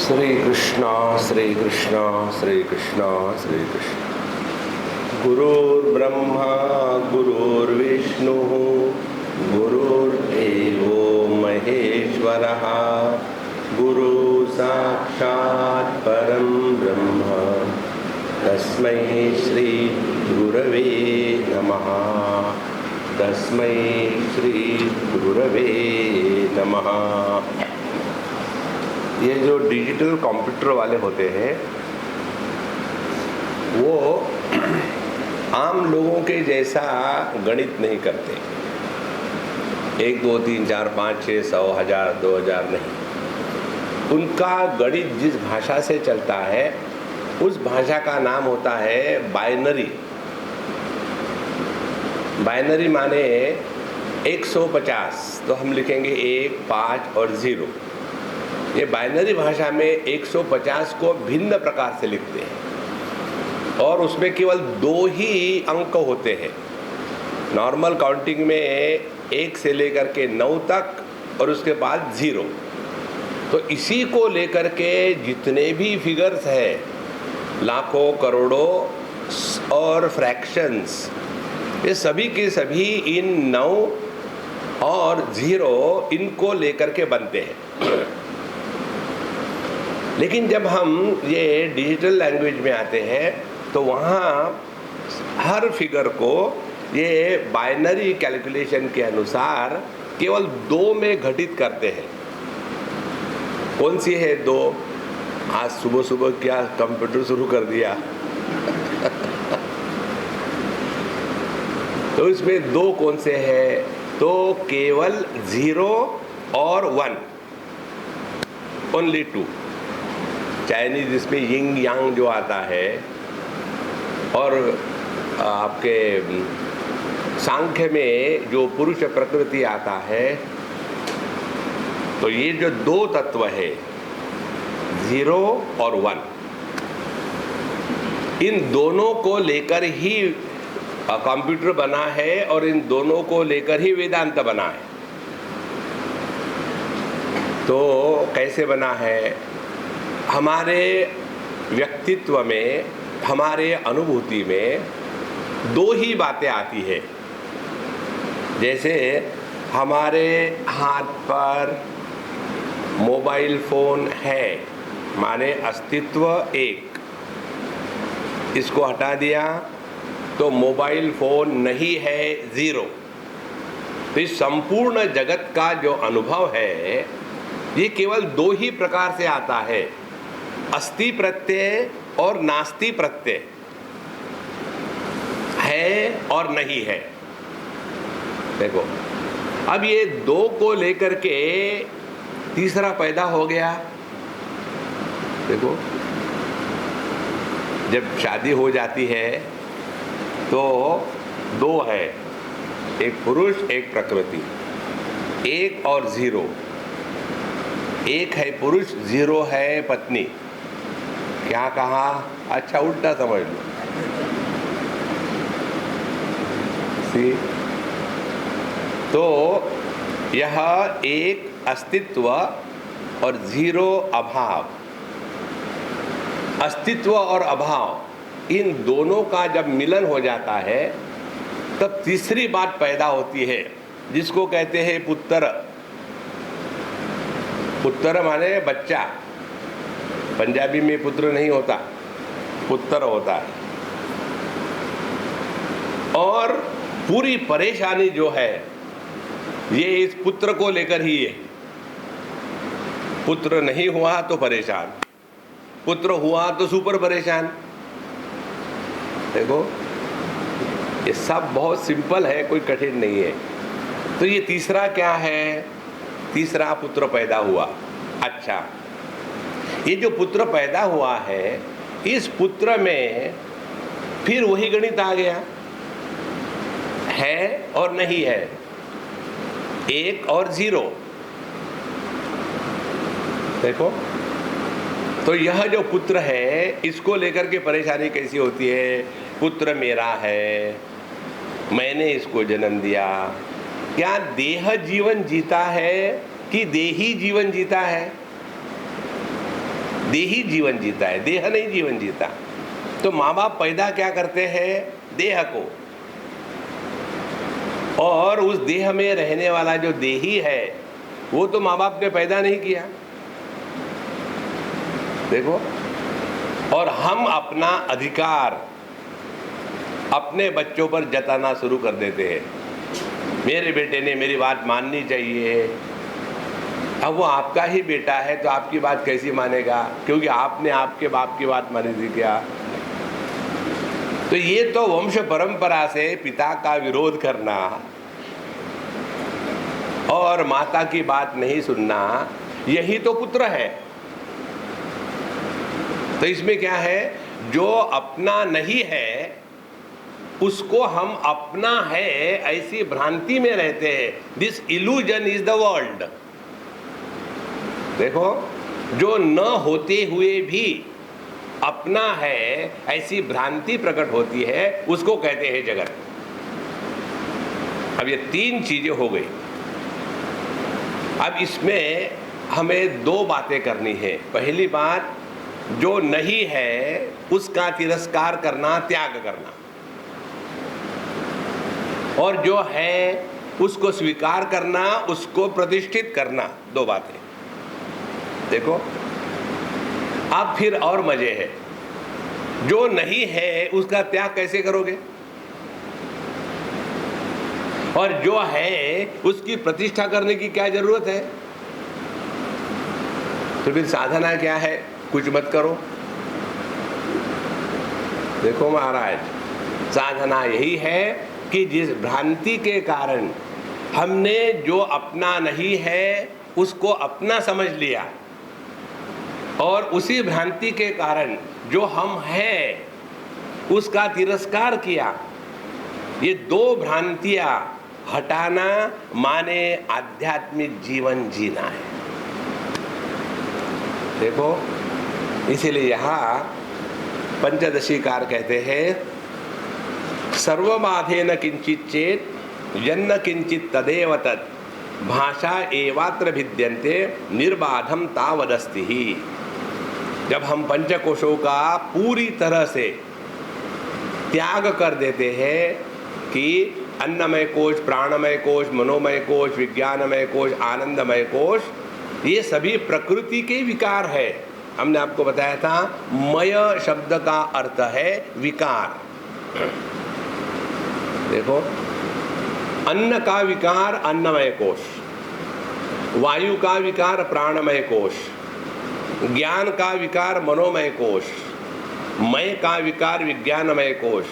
श्री कृष्णा श्री कृष्णा श्री कृष्णा श्री कृष्ण। गुरुर्ब्रह्मा गुरुर्विष्णु गुरुर्देवो महेश्वरः गुरु साक्षात् परं ब्रह्म तस्मै श्री गुरवे नमः। तस्मै श्री गुरवे नमः। ये जो डिजिटल कंप्यूटर वाले होते हैं वो आम लोगों के जैसा गणित नहीं करते। 1 2 3 4 5 6 100 1000 2000 नहीं। उनका गणित जिस भाषा से चलता है उस भाषा का नाम होता है बाइनरी। बाइनरी माने 150, तो हम लिखेंगे 1 5 और 0। ये बाइनरी भाषा में 150 को भिन्न प्रकार से लिखते हैं और उसमें केवल 2 ही अंक होते हैं। नॉर्मल काउंटिंग में 1 से लेकर के 9 तक और उसके बाद 0। तो इसी को लेकर के जितने भी फिगर्स हैं, लाखों करोड़ों और फ्रैक्शंस, ये सभी के सभी इन 9 और 0 इनको लेकर के बनते हैं। लेकिन जब हम ये डिजिटल लैंग्वेज में आते हैं तो वहाँ हर फिगर को ये बाइनरी कैलकुलेशन के अनुसार केवल 2 में घटित करते हैं। कौन सी है 2? आज सुबह सुबह क्या कंप्यूटर शुरू कर दिया तो इसमें 2 कौन से हैं? तो केवल 0 और 1, ओनली 2। चाइनीज इसमें यिंग यांग जो आता है और आपके सांख्य में जो पुरुष प्रकृति आता है, तो ये जो 2 तत्व है 0 और 1, इन दोनों को लेकर ही कंप्यूटर बना है और इन दोनों को लेकर ही वेदांत बना है। तो कैसे बना है? हमारे व्यक्तित्व में, हमारे अनुभूति में 2 ही बातें आती है। जैसे हमारे हाथ पर मोबाइल फोन है, माने अस्तित्व 1। इसको हटा दिया तो मोबाइल फोन नहीं है, 0। तो इस संपूर्ण जगत का जो अनुभव है ये केवल 2 ही प्रकार से आता है, अस्ति प्रत्यय और नास्ति प्रत्यय, है और नहीं है। देखो, अब ये 2 को लेकर के तीसरा पैदा हो गया। देखो, जब शादी हो जाती है तो 2 है, एक पुरुष एक प्रकृति, 1 और 0। 1 है पुरुष, 0 है पत्नी। क्या कहा? अच्छा, उल्टा समझ लो। तो यह 1 अस्तित्व और 0 अभाव। अस्तित्व और अभाव, इन दोनों का जब मिलन हो जाता है तब तीसरी बात पैदा होती है जिसको कहते हैं पुत्र। पुत्र माने बच्चा। पंजाबी में पुत्र नहीं होता, पुत्र होता है। और पूरी परेशानी जो है ये इस पुत्र को लेकर ही है। पुत्र नहीं हुआ तो परेशान, पुत्र हुआ तो सुपर परेशान। देखो, ये सब बहुत सिंपल है, कोई कठिन नहीं है। तो ये तीसरा क्या है? तीसरा पुत्र पैदा हुआ। अच्छा, ये जो पुत्र पैदा हुआ है, इस पुत्र में फिर वही गणित आ गया, है और नहीं है, 1 और 0। देखो, तो यह जो पुत्र है इसको लेकर के परेशानी कैसी होती है? पुत्र मेरा है, मैंने इसको जन्म दिया। क्या देह जीवन जीता है कि देही जीवन जीता है? देही जीवन जीता है, देह नहीं जीवन जीता। तो माँ बाप पैदा क्या करते हैं? देह को, और उस देह में रहने वाला जो देही है वो तो माँ बाप ने पैदा नहीं किया। देखो, और हम अपना अधिकार अपने बच्चों पर जताना शुरू कर देते हैं। मेरे बेटे ने मेरी बात माननी चाहिए। अब वो आपका ही बेटा है तो आपकी बात कैसी मानेगा? क्योंकि आपने आपके बाप की बात मानी थी क्या? तो ये तो वंश परंपरा से पिता का विरोध करना और माता की बात नहीं सुनना, यही तो पुत्र है। तो इसमें क्या है? जो अपना नहीं है उसको हम अपना है ऐसी भ्रांति में रहते हैं। This illusion is the world. देखो, जो न होते हुए भी अपना है ऐसी भ्रांति प्रकट होती है, उसको कहते हैं जगत। अब ये तीन चीजें हो गई। अब इसमें हमें दो बातें करनी है। पहली बात, जो नहीं है उसका तिरस्कार करना, त्याग करना, और जो है उसको स्वीकार करना, उसको प्रतिष्ठित करना। दो बातें। देखो, अब फिर और मजे है। जो नहीं है उसका त्याग कैसे करोगे? और जो है उसकी प्रतिष्ठा करने की क्या जरूरत है? तो फिर साधना क्या है? कुछ मत करो। देखो महाराज, साधना यही है कि जिस भ्रांति के कारण हमने जो अपना नहीं है उसको अपना समझ लिया, और उसी भ्रांति के कारण जो हम हैं उसका तिरस्कार किया, ये दो भ्रांतियां हटाना माने आध्यात्मिक जीवन जीना है। देखो, इसीलिए यहाँ पंचदशीकार कहते हैं, सर्वबाधेन किंचित चेत यन्न किंचित तदेव तत् भाषा एवात्र भिद्यन्ते निर्बाधम तावदस्ति ही। जब हम पंचकोशों का पूरी तरह से त्याग कर देते हैं कि अन्नमय कोश, प्राणमय कोश, मनोमय कोश, विज्ञानमय कोश, आनंदमय कोश, ये सभी प्रकृति के विकार है। हमने आपको बताया था, मय शब्द का अर्थ है विकार। देखो, अन्न का विकार अन्नमय कोश, वायु का विकार प्राणमय कोश, ज्ञान का विकार मनोमय कोश, मय का विकार विज्ञानमय कोश,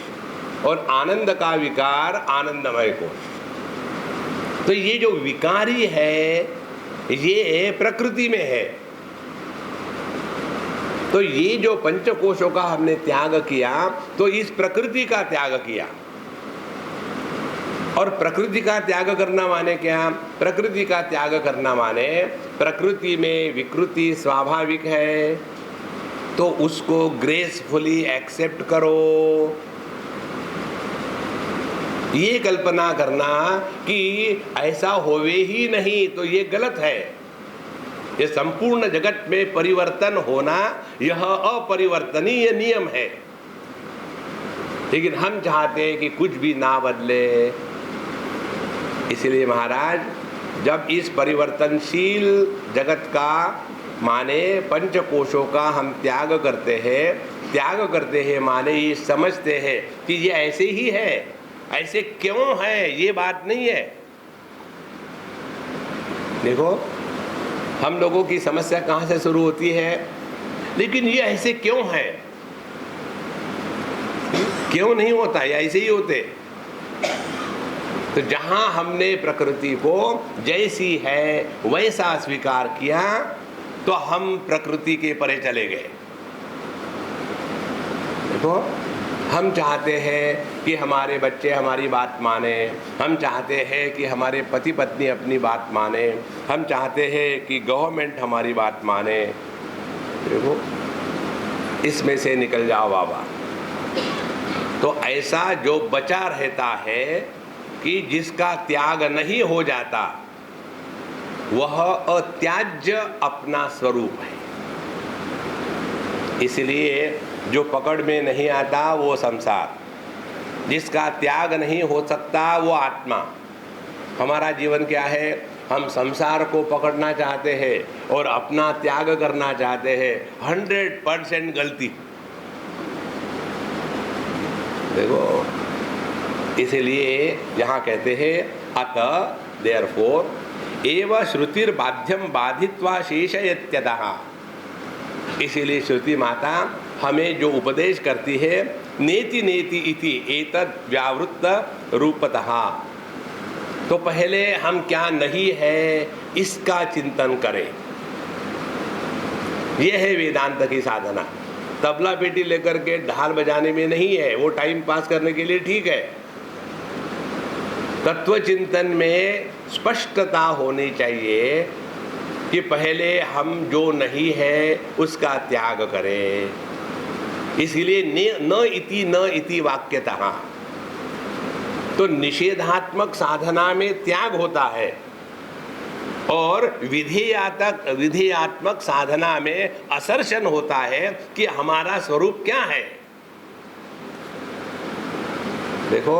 और आनंद का विकार आनंदमय कोश। तो ये जो विकारी है ये प्रकृति में है। तो ये जो पंचकोशों का हमने त्याग किया तो इस प्रकृति का त्याग किया। और प्रकृति का त्याग करना माने क्या? प्रकृति का त्याग करना माने प्रकृति में विकृति स्वाभाविक है तो उसको ग्रेसफुली एक्सेप्ट करो। ये कल्पना करना कि ऐसा होवे ही नहीं तो ये गलत है। ये संपूर्ण जगत में परिवर्तन होना यह अपरिवर्तनीय नियम है, लेकिन हम चाहते हैं कि कुछ भी ना बदले। इसलिए महाराज, जब इस परिवर्तनशील जगत का माने पंचकोशों का हम त्याग करते हैं माने ये समझते हैं कि ये ऐसे ही है, ऐसे क्यों है, ये बात नहीं है। देखो, हम लोगों की समस्या कहाँ से शुरू होती है? लेकिन ये ऐसे क्यों है? क्यों नहीं होता, या ऐसे ही होते? तो जहां हमने प्रकृति को जैसी है वैसा स्वीकार किया तो हम प्रकृति के परे चले गए। देखो, हम चाहते हैं कि हमारे बच्चे हमारी बात माने, हम चाहते हैं कि हमारे पति पत्नी अपनी बात माने, हम चाहते हैं कि गवर्नमेंट हमारी बात माने। देखो, इसमें से निकल जाओ बाबा। तो ऐसा जो बचा रहता है कि जिसका त्याग नहीं हो जाता वह अत्याज्य अपना स्वरूप है। इसलिए जो पकड़ में नहीं आता वो संसार, जिसका त्याग नहीं हो सकता वो आत्मा। हमारा जीवन क्या है? हम संसार को पकड़ना चाहते हैं और अपना त्याग करना चाहते हैं। 100% गलती। देखो, इसलिए यहाँ कहते हैं अतः देयरफॉर एव श्रुतिर बाध्यम बाधित्वा शेषयत्यतः। इसीलिए श्रुति माता हमें जो उपदेश करती है, नेति नेति इति एतद् व्यावृत्त रूपतः, तो पहले हम क्या नहीं है इसका चिंतन करें। यह है वेदांत की साधना। तबला पेटी लेकर के ढाल बजाने में नहीं है, वो टाइम पास करने के लिए ठीक है। तत्व चिंतन में स्पष्टता होनी चाहिए कि पहले हम जो नहीं है उसका त्याग करें। इसलिए न इति वाक्यतः, तो निषेधात्मक साधना में त्याग होता है और विधेयात्मक साधना में असर्शन होता है कि हमारा स्वरूप क्या है। देखो,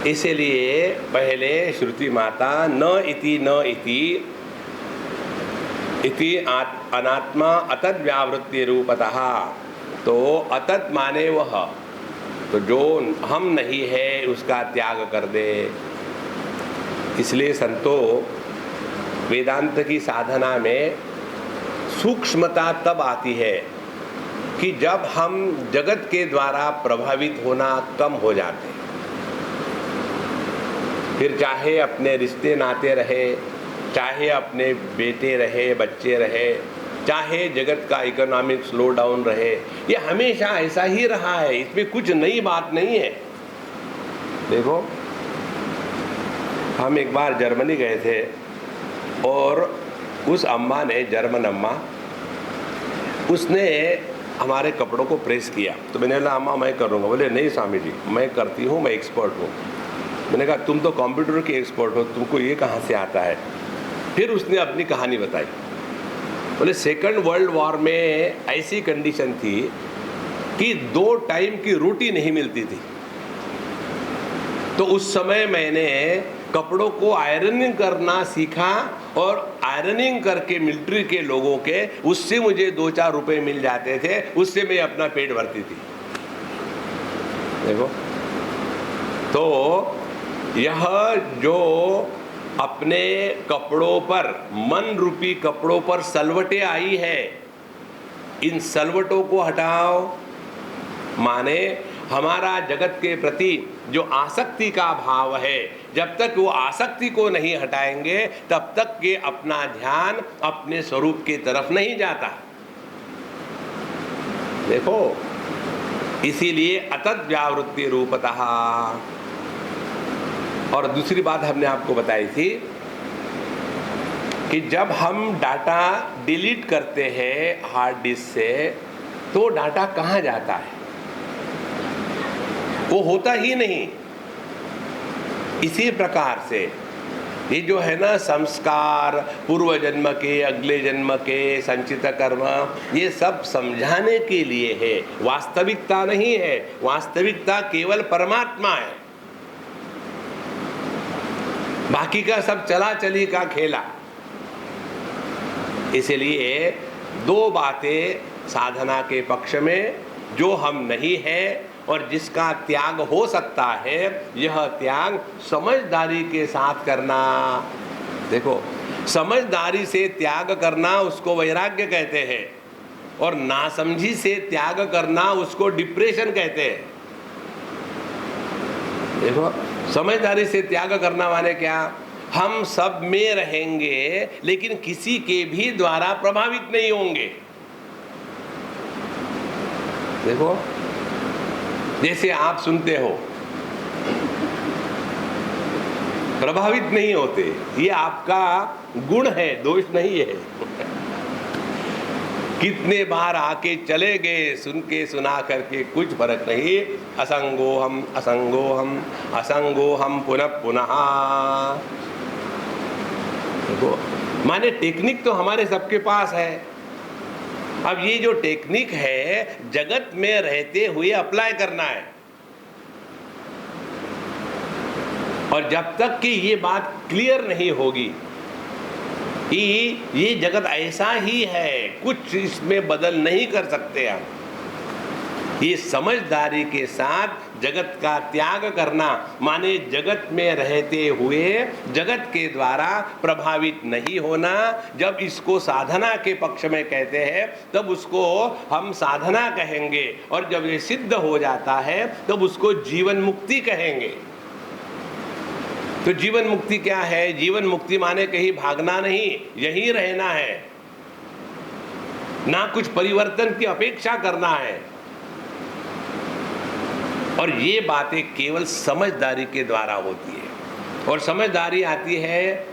इसलिए पहले श्रुति माता न इति अनात्मा अतद् व्यावृत्ति रूपतः, तो अतत् माने वह, तो जो हम नहीं है उसका त्याग कर दे। इसलिए संतो वेदांत की साधना में सूक्ष्मता तब आती है कि जब हम जगत के द्वारा प्रभावित होना कम हो जाते हैं। फिर चाहे अपने रिश्ते नाते रहे, चाहे अपने बेटे रहे, बच्चे रहे, चाहे जगत का इकोनॉमिक स्लो डाउन रहे, ये हमेशा ऐसा ही रहा है। इसमें कुछ नई बात नहीं है। देखो, हम एक बार जर्मनी गए थे और उस अम्मा ने, जर्मन अम्मा, उसने हमारे कपड़ों को प्रेस किया। तो मैंने बोला अम्मा मैं करूँगा। बोले नहीं स्वामी जी, मैं करती हूँ, मैं एक्सपर्ट हूँ। मैंने कहा तुम तो कंप्यूटर की एक्सपर्ट हो, तुमको ये कहाँ से आता है? फिर उसने अपनी कहानी बताई। बोले सेकंड वर्ल्ड वॉर में ऐसी कंडीशन थी कि 2 टाइम की रोटी नहीं मिलती थी। तो उस समय मैंने कपड़ों को आयरनिंग करना सीखा और आयरनिंग करके मिलिट्री के लोगों के, उससे मुझे 2-4 रुपए मिल जाते थे, उससे मैं अपना पेट भरती थी। देखो, तो यह जो अपने कपड़ों पर, मन रूपी कपड़ों पर सलवटें आई है, इन सलवटों को हटाओ। माने हमारा जगत के प्रति जो आसक्ति का भाव है, जब तक वो आसक्ति को नहीं हटाएंगे तब तक के अपना ध्यान अपने स्वरूप की तरफ नहीं जाता। देखो, इसीलिए अतद् व्यावृत्ति रूपतः। और दूसरी बात हमने आपको बताई थी कि जब हम डाटा डिलीट करते हैं हार्ड डिस्क से, तो डाटा कहाँ जाता है? वो होता ही नहीं। इसी प्रकार से ये जो है ना संस्कार, पूर्व जन्म के, अगले जन्म के, संचित कर्म, ये सब समझाने के लिए है, वास्तविकता नहीं है। वास्तविकता केवल परमात्मा है, बाकी का सब चला चली का खेला। इसलिए 2 बातें साधना के पक्ष में, जो हम नहीं है और जिसका त्याग हो सकता है, यह त्याग समझदारी के साथ करना। देखो, समझदारी से त्याग करना उसको वैराग्य कहते हैं, और नासमझी से त्याग करना उसको डिप्रेशन कहते हैं। देखो, समझदारी से त्याग करना माने क्या? हम सब में रहेंगे लेकिन किसी के भी द्वारा प्रभावित नहीं होंगे। देखो, जैसे आप सुनते हो, प्रभावित नहीं होते, ये आपका गुण है, दोष नहीं है। कितने बार आके चले गए, सुन के सुना करके कुछ फर्क नहीं। असंगोहम असंगोहम असंगोहम पुनः पुनः। देखो, माने टेक्निक तो हमारे सबके पास है। अब ये जो टेक्निक है जगत में रहते हुए अप्लाई करना है, और जब तक कि ये बात क्लियर नहीं होगी कि ये जगत ऐसा ही है, कुछ इसमें बदल नहीं कर सकते हम, ये समझदारी के साथ जगत का त्याग करना माने जगत में रहते हुए जगत के द्वारा प्रभावित नहीं होना। जब इसको साधना के पक्ष में कहते हैं तब उसको हम साधना कहेंगे, और जब ये सिद्ध हो जाता है तब उसको जीवन मुक्ति कहेंगे। तो जीवन मुक्ति क्या है? जीवन मुक्ति माने कहीं भागना नहीं, यहीं रहना है, ना कुछ परिवर्तन की अपेक्षा करना है। और ये बातें केवल समझदारी के द्वारा होती है, और समझदारी आती है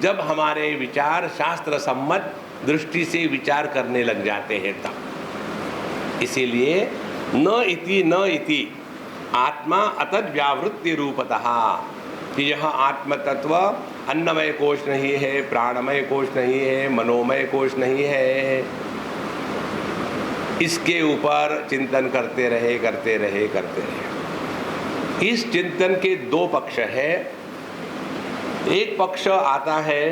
जब हमारे विचार शास्त्र सम्मत दृष्टि से विचार करने लग जाते हैं तब। इसीलिए न इति आत्मा अतद व्यावृत्ति रूपतः, कि यह आत्म तत्व अन्नमय कोश नहीं है, प्राणमय कोश नहीं है, मनोमय कोश नहीं है, इसके ऊपर चिंतन करते रहे। इस चिंतन के दो पक्ष है। एक पक्ष आता है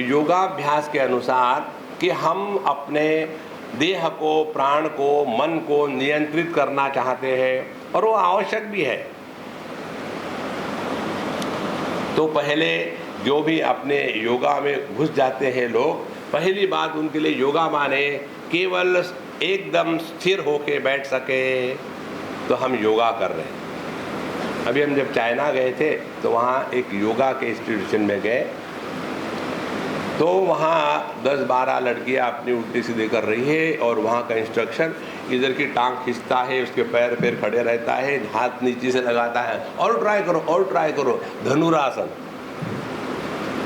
योगाभ्यास के अनुसार कि हम अपने देह को, प्राण को, मन को नियंत्रित करना चाहते हैं, और वो आवश्यक भी है। तो पहले जो भी अपने योगा में घुस जाते हैं लोग, पहली बात उनके लिए योगा माने केवल एकदम स्थिर होके बैठ सके, तो हम योगा कर रहे हैं। अभी हम जब चाइना गए थे तो वहाँ एक योगा के इंस्टीट्यूशन में गए, तो वहाँ 10-12 लड़कियाँ अपनी उल्टी सीधे कर रही है, और वहाँ का इंस्ट्रक्शन इधर की टांग खींचता है, उसके पैर खड़े रहता है, हाथ नीचे से लगाता है, और ट्राई करो धनुरासन,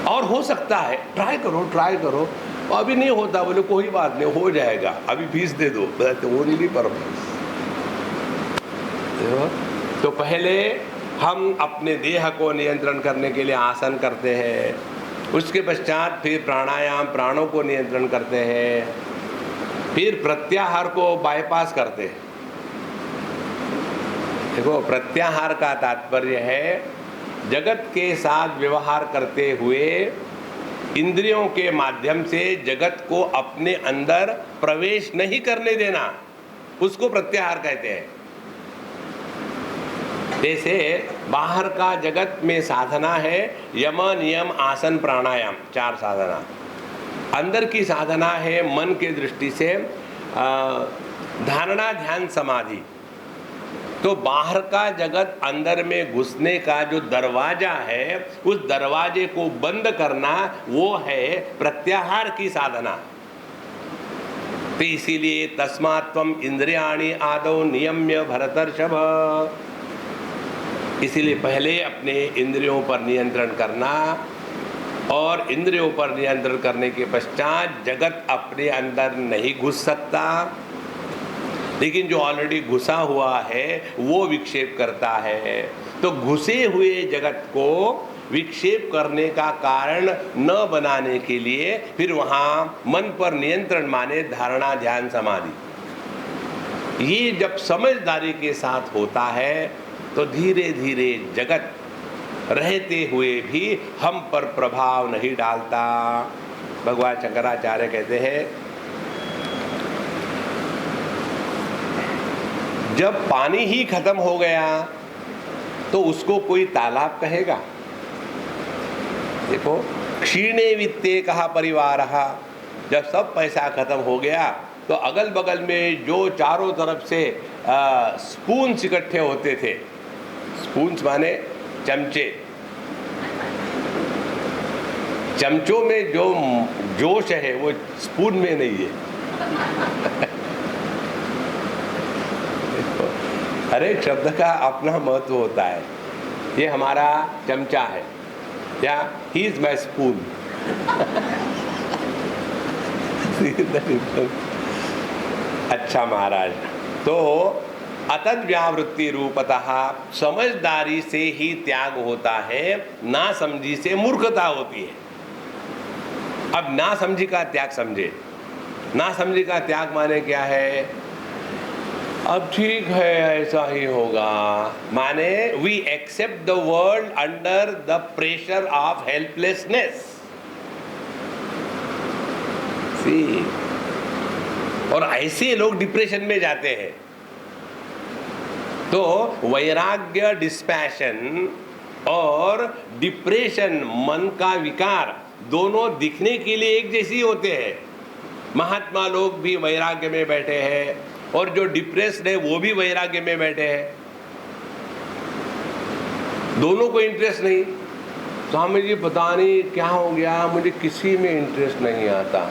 और हो सकता है ट्राई करो। अभी नहीं होता, बोले कोई बात नहीं, हो जाएगा, अभी फीस दे दो, वो नहीं पर। तो पहले हम अपने देह को नियंत्रण करने के लिए आसन करते हैं, उसके पश्चात फिर प्राणायाम, प्राणों को नियंत्रण करते हैं, फिर प्रत्याहार को बाईपास करते हैं। देखो, प्रत्याहार का तात्पर्य है जगत के साथ व्यवहार करते हुए इंद्रियों के माध्यम से जगत को अपने अंदर प्रवेश नहीं करने देना, उसको प्रत्याहार कहते हैं। जैसे बाहर का जगत में साधना है यम, नियम, आसन, प्राणायाम, 4 साधना। अंदर की साधना है मन के दृष्टि से धारणा, ध्यान, समाधि। तो बाहर का जगत अंदर में घुसने का जो दरवाजा है, उस दरवाजे को बंद करना, वो है प्रत्याहार की साधना। तो इसीलिए तस्मात् त्वम् इंद्रियाणि आदौ नियम्य भरतर्षभ, इसीलिए पहले अपने इंद्रियों पर नियंत्रण करना, और इंद्रियों पर नियंत्रण करने के पश्चात जगत अपने अंदर नहीं घुस सकता, लेकिन जो ऑलरेडी घुसा हुआ है वो विक्षेप करता है। तो घुसे हुए जगत को विक्षेप करने का कारण न बनाने के लिए फिर वहाँ मन पर नियंत्रण माने धारणा, ध्यान, समाधि। ये जब समझदारी के साथ होता है तो धीरे धीरे जगत रहते हुए भी हम पर प्रभाव नहीं डालता। भगवान शंकराचार्य कहते हैं, जब पानी ही खत्म हो गया तो उसको कोई तालाब कहेगा? देखो, क्षीणे वित्ते कहा परिवारः, जब सब पैसा खत्म हो गया तो अगल बगल में जो चारों तरफ से स्पून्स इकट्ठे होते थे, स्पून्स माने चमचे, चमचों में जो जोश है वो स्पून में नहीं है। हर एक शब्द का अपना महत्व होता है। ये हमारा चमचा है, या ही इज माई स्पून। अच्छा महाराज, तो अतद व्यावृत्ति रूपतः समझदारी से ही त्याग होता है, ना समझी से मूर्खता होती है। अब ना समझी का त्याग समझे। ना समझी का त्याग माने क्या है? अब ठीक है, ऐसा ही होगा, माने we accept the world under the pressure of helplessness. See, और ऐसे लोग डिप्रेशन में जाते हैं। तो वैराग्य, डिस्पैशन और डिप्रेशन, मन का विकार, दोनों दिखने के लिए एक जैसी होते हैं। महात्मा लोग भी वैराग्य में बैठे हैं और जो डिप्रेस्ड है वो भी वैराग्य में बैठे हैं, दोनों को इंटरेस्ट नहीं। स्वामी जी पता नहीं क्या हो गया, मुझे किसी में इंटरेस्ट नहीं आता।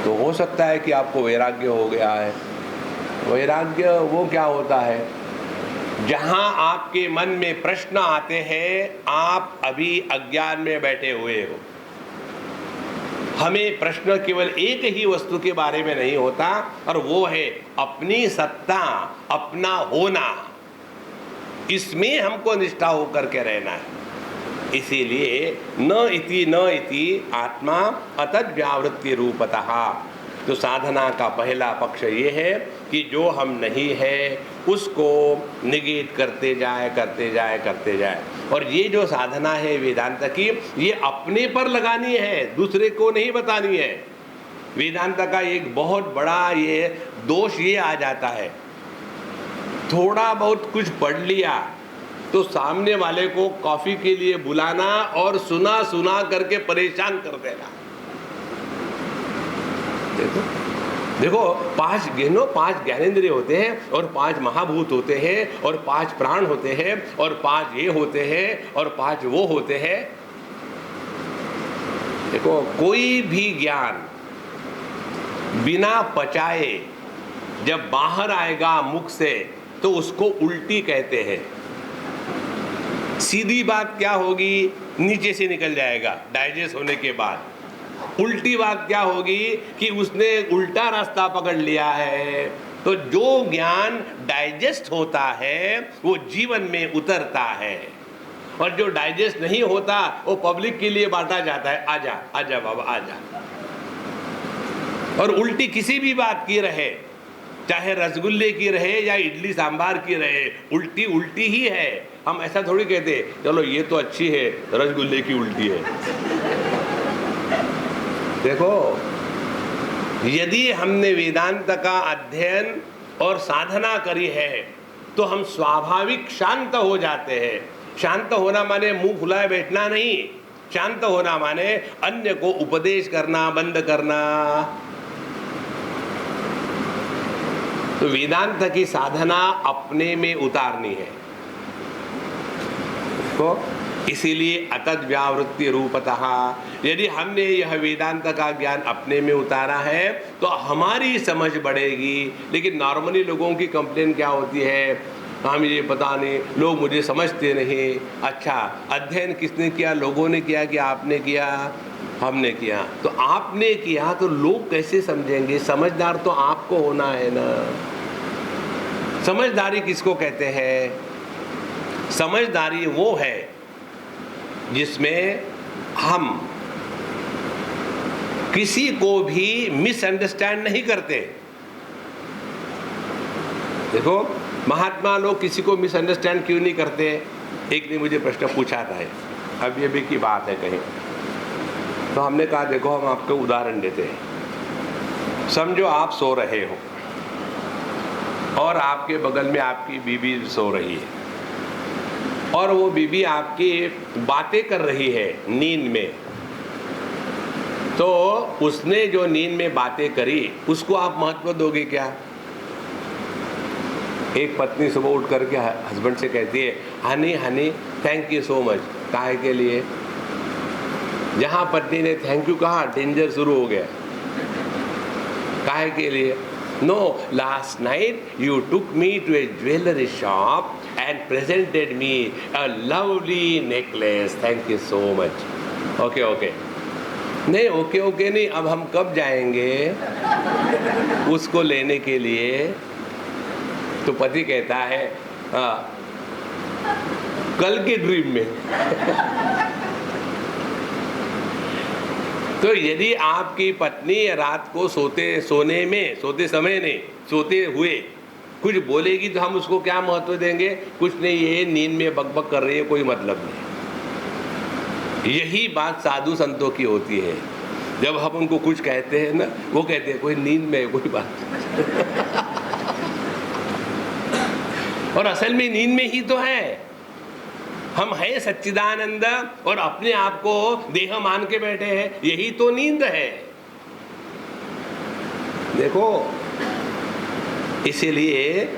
तो हो सकता है कि आपको वैराग्य हो गया है। वैराग्य वो क्या होता है? जहां आपके मन में प्रश्न आते हैं, आप अभी अज्ञान में बैठे हुए हो। हमें प्रश्न केवल एक ही वस्तु के बारे में नहीं होता, और वो है अपनी सत्ता, अपना होना। इसमें हमको निष्ठा होकर के रहना है। इसीलिए न इति आत्मा अतद व्यावृत्ति रूपतः। तो साधना का पहला पक्ष ये है कि जो हम नहीं है उसको निगेट करते जाए। और ये जो साधना है वेदांत की, ये अपने पर लगानी है, दूसरे को नहीं बतानी है। वेदांत का एक बहुत बड़ा ये दोष ये आ जाता है, थोड़ा बहुत कुछ पढ़ लिया तो सामने वाले को कॉफी के लिए बुलाना और सुना करके परेशान कर देना। देखो पांच ज्ञानेंद्रिय होते हैं, और 5 महाभूत होते हैं, और 5 प्राण होते हैं, और 5 ये होते हैं, और 5 वो होते हैं। देखो कोई भी ज्ञान बिना पचाए जब बाहर आएगा मुख से तो उसको उल्टी कहते हैं। सीधी बात क्या होगी? नीचे से निकल जाएगा डाइजेस्ट होने के बाद। उल्टी बात क्या होगी कि उसने उल्टा रास्ता पकड़ लिया है। तो जो ज्ञान डाइजेस्ट होता है वो जीवन में उतरता है, और जो डाइजेस्ट नहीं होता वो पब्लिक के लिए बांटा जाता है। आजा बाबा आजा। और उल्टी किसी भी बात की रहे, चाहे रसगुल्ले की रहे या इडली सांभार की रहे, उल्टी उल्टी ही है। हम ऐसा थोड़ी कहते चलो ये तो अच्छी है, रसगुल्ले की उल्टी है। देखो, यदि हमने वेदांत का अध्ययन और साधना करी है तो हम स्वाभाविक शांत हो जाते हैं। शांत होना माने मुंह फुलाए बैठना नहीं, शांत होना माने अन्य को उपदेश करना बंद करना। तो वेदांत की साधना अपने में उतारनी है तो इसीलिए अतद व्यावृत्ति रूपतः। यदि हमने यह वेदांत का ज्ञान अपने में उतारा है तो हमारी समझ बढ़ेगी। लेकिन नॉर्मली लोगों की कंप्लेन क्या होती है? हम ये पता नहीं, लोग मुझे समझते नहीं। अच्छा, अध्ययन किसने किया? लोगों ने किया कि आपने किया? हमने किया। तो आपने किया तो लोग कैसे समझेंगे? समझदार तो आपको होना है ना। समझदारी किसको कहते हैं? समझदारी वो है जिसमें हम किसी को भी मिसअंडरस्टैंड नहीं करते। देखो, महात्मा लोग किसी को मिसअंडरस्टैंड क्यों नहीं करते? एक ने मुझे प्रश्न पूछा था, अब ये भी की बात है कहीं, तो हमने कहा देखो हम आपको उदाहरण देते हैं। समझो आप सो रहे हो और आपके बगल में आपकी बीबी सो रही है, और वो बीबी आपकी बातें कर रही है नींद में। तो उसने जो नींद में बातें करी उसको आप महत्व दोगे क्या? एक पत्नी सुबह उठ करके हस्बैंड से कहती है, Honey Honey thank you so much. काहे के लिए? जहां पत्नी ने थैंक यू कहा, डेंजर शुरू हो गया। काहे के लिए? No, last night you took me to a jewellery shop and presented me a lovely necklace. Thank you so much. Okay, okay. नहीं ओके ओके नहीं, अब हम कब जाएंगे उसको लेने के लिए? तो पति कहता है कल के ड्रीम में। तो यदि आपकी पत्नी रात को सोते हुए कुछ बोलेगी तो हम उसको क्या महत्व देंगे? कुछ नहीं, ये नींद में बकबक कर रही है, कोई मतलब नहीं। यही बात साधु संतों की होती है। जब हम उनको कुछ कहते हैं ना, वो कहते हैं कोई नींद में है, कोई बात नहीं। और असल में नींद में ही तो है। हम है सच्चिदानंद और अपने आप को देह मान के बैठे हैं, यही तो नींद है। देखो, इसीलिए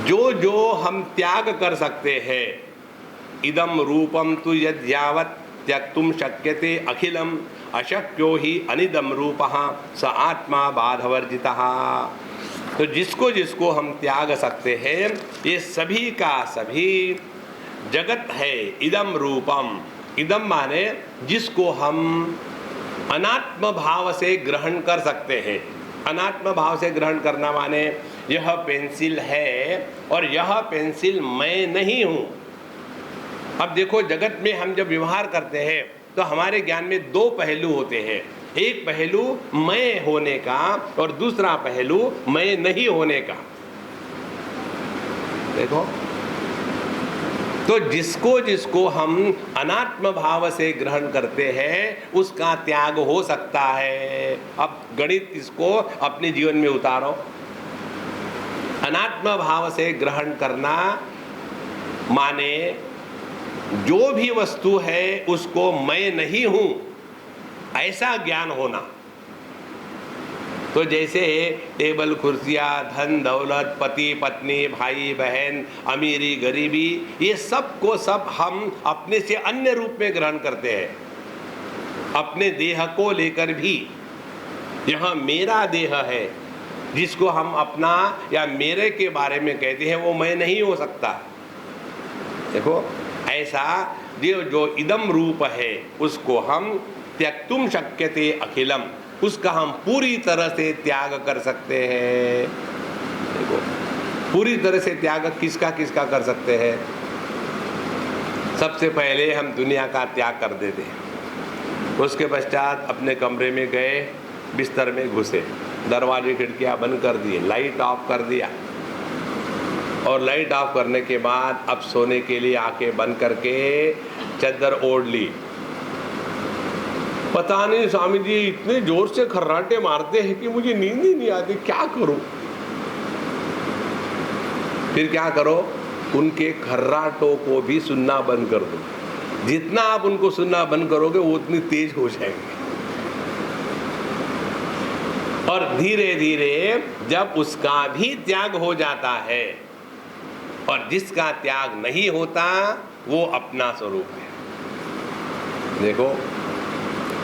जो जो हम त्याग कर सकते हैं, इदम रूपम तु यद् यावत् त्यक्तुम शक्यते अखिलम अशक्यो ही अनिदम रूपः स आत्मा बाधवर्जितः। तो जिसको जिसको हम त्याग सकते हैं, ये सभी का सभी जगत है। इदम रूपम, इदम माने जिसको हम अनात्म भाव से ग्रहण कर सकते हैं। अनात्म भाव से ग्रहण करना माने यह पेंसिल है और यह पेंसिल मैं नहीं हूं। अब देखो, जगत में हम जब व्यवहार करते हैं तो हमारे ज्ञान में दो पहलू होते हैं। एक पहलू मैं होने का और दूसरा पहलू मैं नहीं होने का। देखो, तो जिसको जिसको हम अनात्म भाव से ग्रहण करते हैं उसका त्याग हो सकता है। अब गणित इसको अपने जीवन में उतारो। अनात्म भाव से ग्रहण करना माने जो भी वस्तु है उसको मैं नहीं हूं, ऐसा ज्ञान होना। तो जैसे टेबल कुर्सियाँ, धन दौलत, पति पत्नी, भाई बहन, अमीरी गरीबी, ये सब को सब हम अपने से अन्य रूप में ग्रहण करते हैं। अपने देह को लेकर भी, यहाँ मेरा देह है जिसको हम अपना या मेरे के बारे में कहते हैं, वो मैं नहीं हो सकता। देखो, ऐसा जो इदम रूप है उसको हम त्यक्तुम शक्यते अखिलम, उसका हम पूरी तरह से त्याग कर सकते हैं। देखो, पूरी तरह से त्याग किसका किसका कर सकते हैं? सबसे पहले हम दुनिया का त्याग कर देते हैं। उसके पश्चात अपने कमरे में गए, बिस्तर में घुसे, दरवाजे खिड़कियां बंद कर दिए, लाइट ऑफ कर दिया। और लाइट ऑफ करने के बाद अब सोने के लिए आंखें बंद करके चादर ओढ़ ली। पता नहीं स्वामी जी इतने जोर से खर्राटे मारते हैं कि मुझे नींद ही नहीं आती, क्या करूं? फिर क्या करो? उनके खर्राटों को भी सुनना बंद कर दो। जितना आप उनको सुनना बंद करोगे वो उतनी तेज हो जाएंगे। और धीरे धीरे जब उसका भी त्याग हो जाता है और जिसका त्याग नहीं होता वो अपना स्वरूप है। देखो,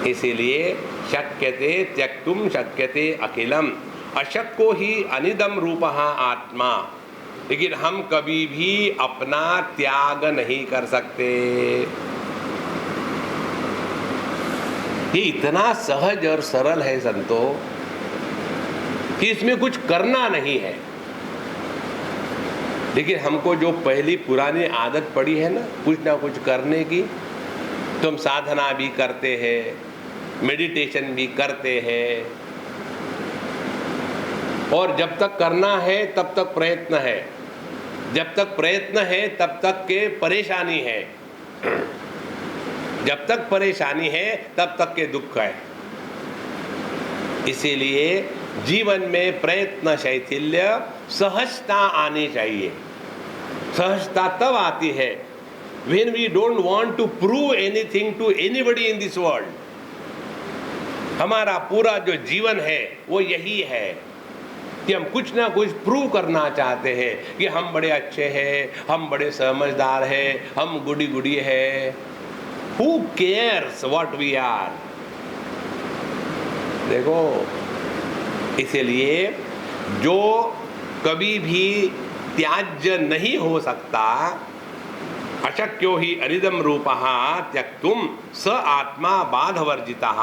इसीलिए शक्यते त्यक्तुम शक्यते अखिलम, अशक्को ही अनिदम रूपः आत्मा। लेकिन हम कभी भी अपना त्याग नहीं कर सकते। ये इतना सहज और सरल है संतो कि इसमें कुछ करना नहीं है। लेकिन हमको जो पहली पुरानी आदत पड़ी है ना कुछ करने की, तो हम साधना भी करते हैं, मेडिटेशन भी करते हैं, और जब तक करना है तब तक प्रयत्न है, जब तक प्रयत्न है तब तक के परेशानी है, जब तक परेशानी है तब तक के दुख है। इसीलिए जीवन में प्रयत्न शैथिल्य, सहजता आनी चाहिए। सहजता तब आती है when we don't want to prove anything to anybody in this world। हमारा पूरा जो जीवन है वो यही है कि हम कुछ ना कुछ प्रूव करना चाहते हैं कि हम बड़े अच्छे हैं, हम बड़े समझदार हैं, हम गुडी गुडी हैं। Who cares what we are? देखो, इसलिए जो कभी भी त्याज्य नहीं हो सकता, अशक्यो ही अनिदम रूपः त्यक्तुम स आत्मा बाधवर्जितः,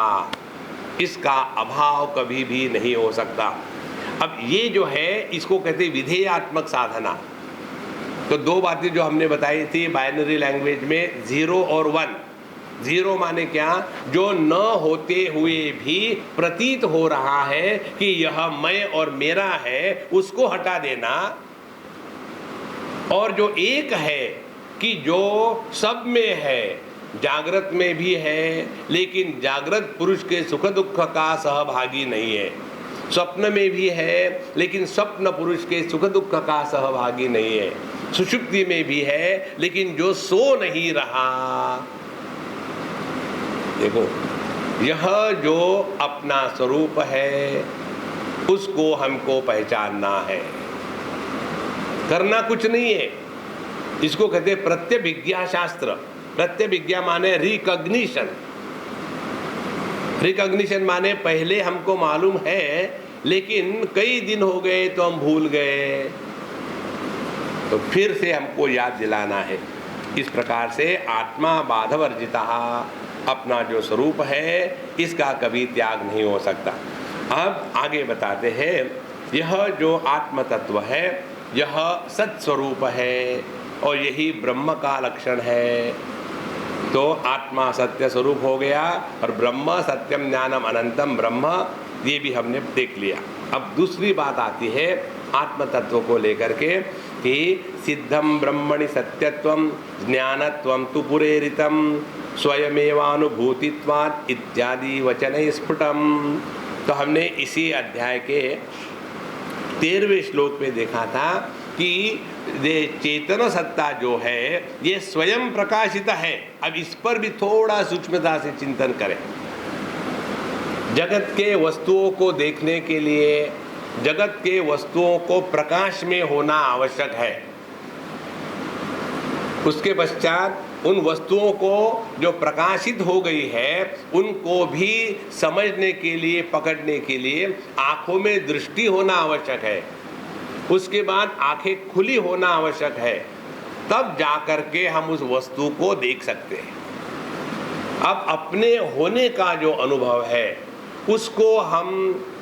इसका अभाव कभी भी नहीं हो सकता। अब ये जो है इसको कहते विधेयात्मक साधना। तो दो बातें जो हमने बताई थी बाइनरी लैंग्वेज में, 0 और 1, जीरो माने क्या? जो न होते हुए भी प्रतीत हो रहा है कि यह मैं और मेरा है, उसको हटा देना। और जो एक है कि जो सब में है, जागृत में भी है, लेकिन जागृत पुरुष के सुख दुख का सहभागी नहीं है। स्वप्न में भी है, लेकिन स्वप्न पुरुष के सुख दुख का सहभागी नहीं है। सुषुप्ति में भी है, लेकिन जो सो नहीं रहा। देखो, यह जो अपना स्वरूप है, उसको हमको पहचानना है, करना कुछ नहीं है। इसको कहते हैं प्रत्यभिज्ञा शास्त्र। प्रत्यभिज्ञा माने रिकॉग्निशन। रिकॉग्निशन माने पहले हमको मालूम है, लेकिन कई दिन हो गए तो हम भूल गए, तो फिर से हमको याद दिलाना है। इस प्रकार से आत्मा बाधवर्जिता, अपना जो स्वरूप है इसका कभी त्याग नहीं हो सकता। अब आगे बताते हैं, यह जो आत्म तत्व है यह सत्स्वरूप है और यही ब्रह्म का लक्षण है। तो आत्मा सत्य स्वरूप हो गया और ब्रह्म सत्यम ज्ञानम अनंतम ब्रह्म, ये भी हमने देख लिया। अब दूसरी बात आती है आत्म तत्व को लेकर के कि सिद्धम ब्रह्मणि सत्यत्वम ज्ञानत्वम तु पुरेरितम स्वयमेवानुभूतित्वात् इत्यादि वचन स्फुटम। तो हमने इसी अध्याय के 13वें श्लोक में देखा था कि ये चेतन सत्ता जो है ये स्वयं प्रकाशित है। अब इस पर भी थोड़ा सूक्ष्मता से चिंतन करें। जगत के वस्तुओं को देखने के लिए जगत के वस्तुओं को प्रकाश में होना आवश्यक है। उसके पश्चात उन वस्तुओं को जो प्रकाशित हो गई है उनको भी समझने के लिए, पकड़ने के लिए आंखों में दृष्टि होना आवश्यक है। उसके बाद आंखें खुली होना आवश्यक है, तब जाकर के हम उस वस्तु को देख सकते हैं। अब अपने होने का जो अनुभव है उसको हम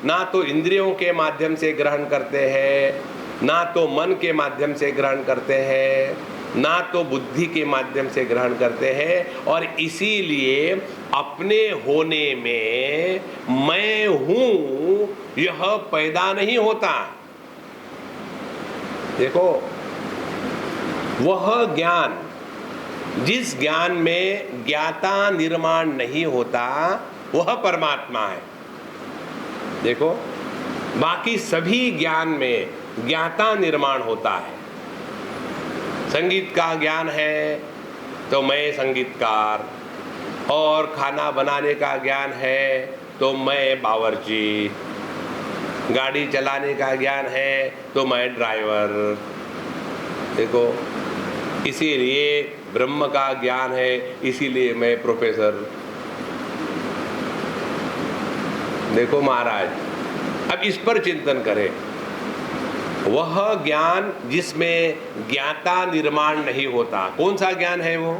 ना तो इंद्रियों के माध्यम से ग्रहण करते हैं, ना तो मन के माध्यम से ग्रहण करते हैं, ना तो बुद्धि के माध्यम से ग्रहण करते हैं। और इसीलिए अपने होने में मैं हूं यह पैदा नहीं होता। देखो, वह ज्ञान, जिस ज्ञान में ज्ञाता निर्माण नहीं होता वह परमात्मा है। देखो, बाकी सभी ज्ञान में ज्ञाता निर्माण होता है। संगीत का ज्ञान है तो मैं संगीतकार, और खाना बनाने का ज्ञान है तो मैं बावर्ची, गाड़ी चलाने का ज्ञान है तो मैं ड्राइवर। देखो, इसीलिए ब्रह्म का ज्ञान है, इसीलिए मैं प्रोफेसर। देखो महाराज, अब इस पर चिंतन करें। वह ज्ञान जिसमें ज्ञाता निर्माण नहीं होता, कौन सा ज्ञान है वो?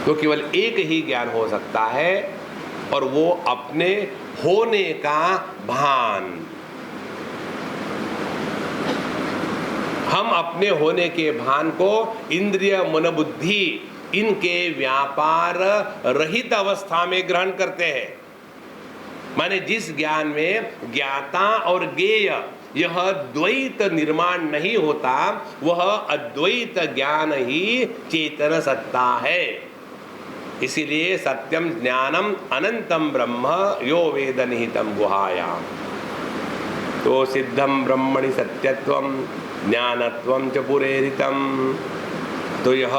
तो केवल एक ही ज्ञान हो सकता है, और वो अपने होने का भान। हम अपने होने के भान को इंद्रिय मन बुद्धि इनके व्यापार रहित अवस्था में ग्रहण करते हैं। माने जिस ज्ञान में ज्ञाता और ज्ञेय यह द्वैत निर्माण नहीं होता, वह अद्वैत ज्ञान ही चेतन सत्ता है। इसीलिए सत्यम ज्ञानम अनंतम ब्रह्म यो वेद निहितम गुहायाम। तो सिद्धम ब्रह्मणि सत्यत्वम ज्ञानत्वम च पुरेरितम। तो यह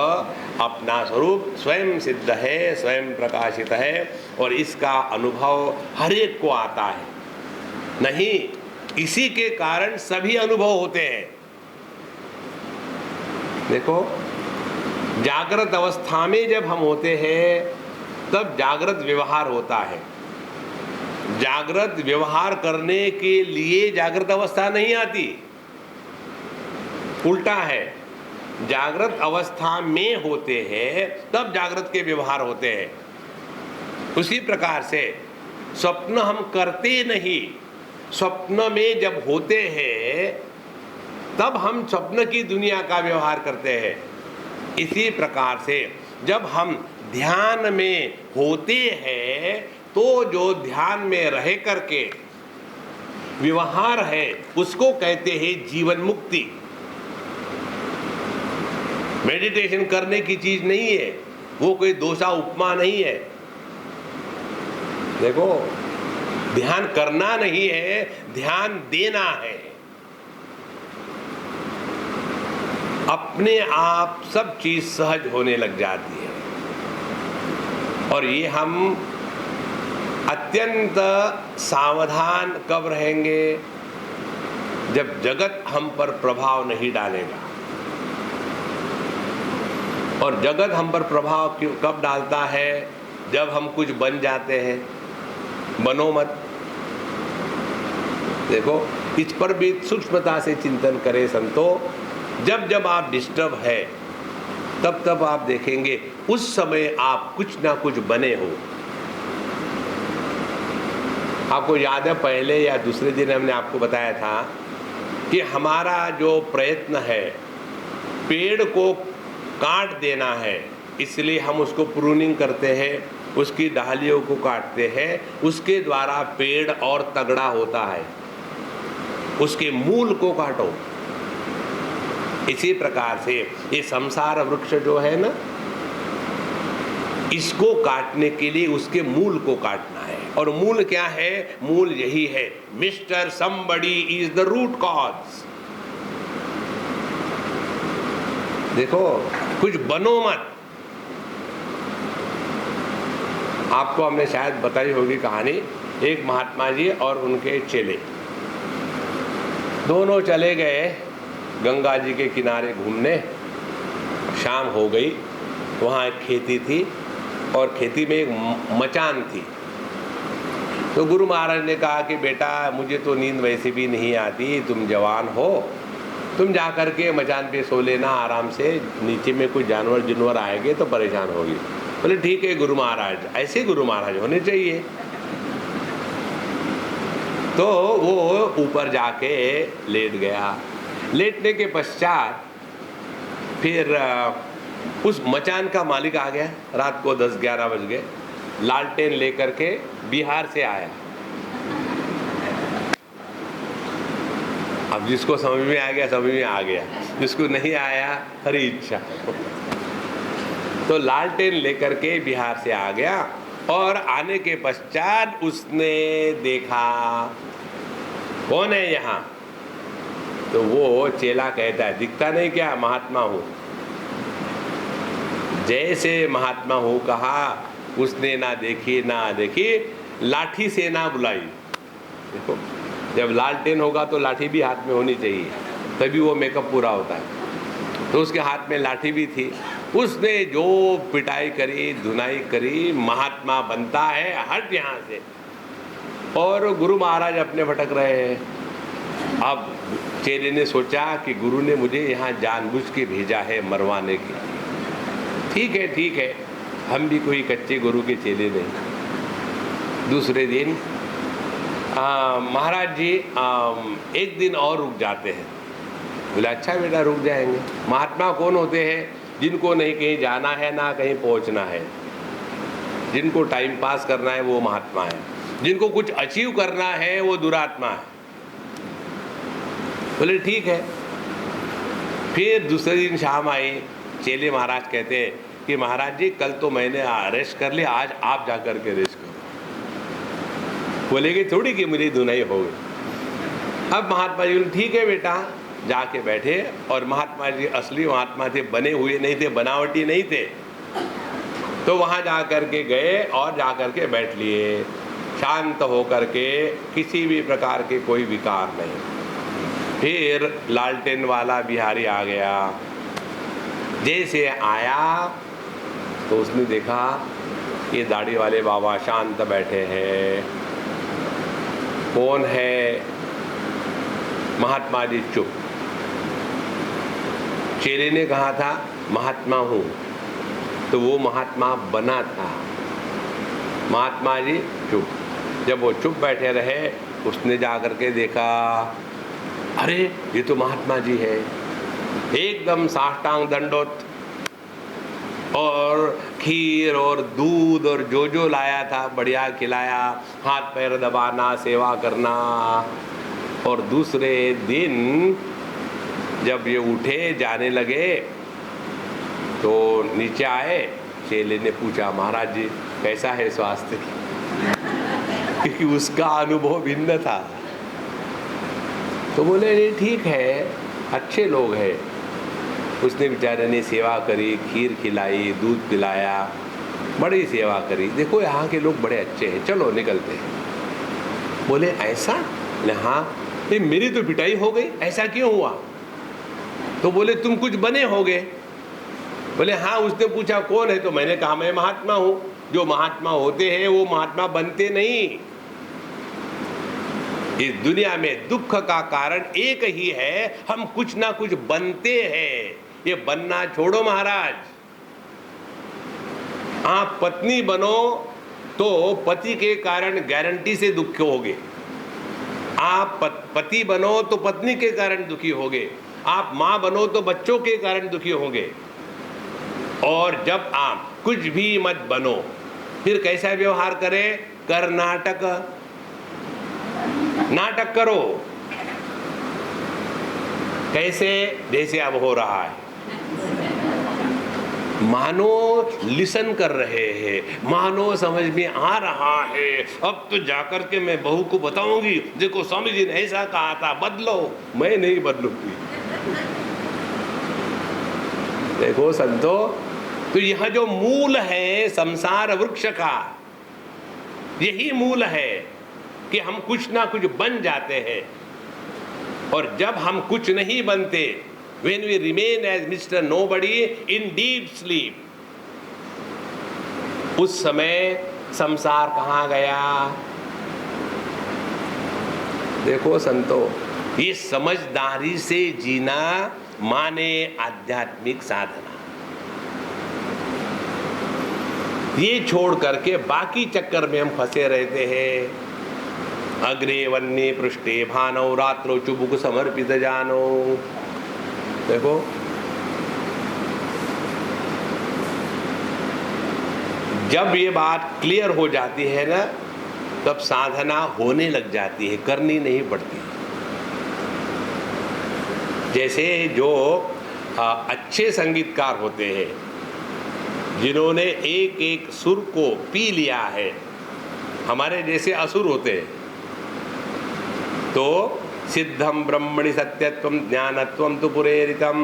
अपना स्वरूप स्वयं सिद्ध है, स्वयं प्रकाशित है, और इसका अनुभव हर एक को आता है। नहीं, इसी के कारण सभी अनुभव होते हैं। देखो, जागृत अवस्था में जब हम होते हैं तब जागृत व्यवहार होता है। जागृत व्यवहार करने के लिए जागृत अवस्था नहीं आती, उल्टा है। जागृत अवस्था में होते हैं तब जागृत के व्यवहार होते हैं। उसी प्रकार से स्वप्न हम करते नहीं, स्वप्न में जब होते हैं तब हम स्वप्न की दुनिया का व्यवहार करते हैं। इसी प्रकार से जब हम ध्यान में होते हैं तो जो ध्यान में रह करके व्यवहार है उसको कहते हैं जीवन मुक्ति। मेडिटेशन करने की चीज नहीं है, वो कोई डोसा उपमा नहीं है। देखो, ध्यान करना नहीं है, ध्यान देना है। अपने आप सब चीज सहज होने लग जाती है। और ये हम अत्यंत सावधान कब रहेंगे? जब जगत हम पर प्रभाव नहीं डालेगा। और जगत हम पर प्रभाव कब डालता है? जब हम कुछ बन जाते हैं। बनो मत। देखो, इस पर भी सूक्ष्मता से चिंतन करें संतो। जब जब आप डिस्टर्ब है तब तब आप देखेंगे उस समय आप कुछ ना कुछ बने हो। आपको याद है पहले या दूसरे दिन हमने आपको बताया था कि हमारा जो प्रयत्न है पेड़ को काट देना है, इसलिए हम उसको प्रूनिंग करते हैं, उसकी डालियों को काटते हैं, उसके द्वारा पेड़ और तगड़ा होता है। उसके मूल को काटो। इसी प्रकार से ये संसार वृक्ष जो है ना, इसको काटने के लिए उसके मूल को काटना है। और मूल क्या है? मूल यही है, mister somebody is the root cause. देखो, कुछ बनो मत। आपको हमने शायद बताई होगी कहानी, एक महात्मा जी और उनके चेले दोनों चले गए गंगा जी के किनारे घूमने। शाम हो गई, वहाँ एक खेती थी और खेती में एक मचान थी। तो गुरु महाराज ने कहा कि बेटा, मुझे तो नींद वैसे भी नहीं आती, तुम जवान हो, तुम जा कर के मचान पे सो लेना आराम से, नीचे में कोई जानवर जिनवर आएंगे तो परेशान होगी। बोले ठीक है गुरु महाराज, ऐसे गुरु महाराज होने चाहिए। तो वो ऊपर जाके लेट गया। लेटने के पश्चात फिर उस मचान का मालिक आ गया। रात को 10-11 बज गए। लालटेन लेकर के बिहार से आया। अब जिसको समझ में आ गया समझ में आ गया, जिसको नहीं आया हरी इच्छा। तो लालटेन लेकर के बिहार से आ गया और आने के पश्चात उसने देखा कौन है यहाँ। तो वो चेला कहता है, दिखता नहीं क्या? महात्मा हूँ। जैसे महात्मा हूँ कहा, उसने ना देखी ना देखी, लाठी से ना बुलाई। देखो, जब लालटेन होगा तो लाठी भी हाथ में होनी चाहिए, तभी वो मेकअप पूरा होता है। तो उसके हाथ में लाठी भी थी। उसने जो पिटाई करी, धुनाई करी, महात्मा बनता है, हट यहाँ से। और गुरु महाराज अपने भटक रहे हैं। अब चेले ने सोचा कि गुरु ने मुझे यहाँ जानबूझ के भेजा है मरवाने के लिए। ठीक है, हम भी कोई कच्चे गुरु के चेले नहीं। दूसरे दिन महाराज जी एक दिन और रुक जाते हैं। बोले अच्छा बेटा, रुक जाएंगे। महात्मा कौन होते हैं? जिनको नहीं कहीं जाना है ना कहीं पहुंचना है, जिनको टाइम पास करना है वो महात्मा है, जिनको कुछ अचीव करना है वो दुरात्मा है। बोले ठीक है। फिर दूसरे दिन शाम आई। चेले महाराज कहते हैं कि महाराज जी कल तो मैंने रेस्ट कर लिया, आज आप जा कर के रेस्ट करो। बोलेगे थोड़ी कि मेरी धुनाई हो गई। अब महात्मा जी बोले ठीक है बेटा, जाके बैठे। और महात्मा जी असली महात्मा थे, बने हुए नहीं थे, बनावटी नहीं थे। तो वहाँ जा कर के गए और जा कर के बैठ लिए, शांत हो कर के, किसी भी प्रकार के कोई विकार नहीं। फिर लालटेन वाला बिहारी आ गया। जैसे आया तो उसने देखा ये दाढ़ी वाले बाबा शांत बैठे हैं। कौन है? महात्मा जी चुप। चेले ने कहा था महात्मा हूँ, तो वो महात्मा बना था। महात्मा जी चुप। जब वो चुप बैठे रहे, उसने जा कर के देखा, अरे ये तो महात्मा जी है। एकदम साष्टांग दंडोत। और खीर और दूध और जो लाया था बढ़िया खिलाया, हाथ पैर दबाना, सेवा करना। और दूसरे दिन जब ये उठे जाने लगे तो नीचे आए, चेले ने पूछा महाराज जी कैसा है स्वास्थ्य, क्योंकि उसका अनुभव भिन्न था। तो बोले नहीं ठीक है, अच्छे लोग हैं। उसने बेचारे ने सेवा करी, खीर खिलाई, दूध पिलाया, बड़ी सेवा करी। देखो यहाँ के लोग बड़े अच्छे हैं, चलो निकलते हैं। बोले ऐसा? हाँ। नहीं मेरी तो पिटाई हो गई, ऐसा क्यों हुआ? तो बोले तुम कुछ बने होगे। बोले हाँ। उसने पूछा कौन है? तो मैंने कहा मैं महात्मा हूँ। जो महात्मा होते हैं वो महात्मा बनते नहीं। इस दुनिया में दुख का कारण एक ही है, हम कुछ ना कुछ बनते हैं। ये बनना छोड़ो महाराज। आप पत्नी बनो तो पति के कारण गारंटी से दुखी होगे। आप पति बनो तो पत्नी के कारण दुखी होगे। आप माँ बनो तो बच्चों के कारण दुखी होंगे। और जब आप कुछ भी मत बनो, फिर कैसा व्यवहार करें? कर्नाटक नाटक करो। कैसे? जैसे अब हो रहा है, मानो लिसन कर रहे हैं, मानो समझ में आ रहा है। अब तो जाकर के मैं बहू को बताऊंगी, देखो स्वामी जी ने ऐसा कहा था, बदलो। मैं नहीं बदलूंगी। देखो संतो, तो यह जो मूल है संसार वृक्ष का, यही मूल है कि हम कुछ ना कुछ बन जाते हैं। और जब हम कुछ नहीं बनते, when we remain as Mr. Nobody in deep sleep, उस समय संसार कहाँ गया? देखो संतो, ये समझदारी से जीना माने आध्यात्मिक साधना। ये छोड़ करके बाकी चक्कर में हम फंसे रहते हैं। अग्रे वन्ये पृष्ठे भानौ रात्रो चुबुक समर्पित जानो। देखो जब ये बात क्लियर हो जाती है ना, तब साधना होने लग जाती है, करनी नहीं पड़ती। जैसे जो अच्छे संगीतकार होते हैं, जिन्होंने एक एक सुर को पी लिया है, हमारे जैसे असुर होते हैं, तो सिद्धम ब्रह्मणि सत्यत्वम ज्ञानत्वम तो पुरेरितम।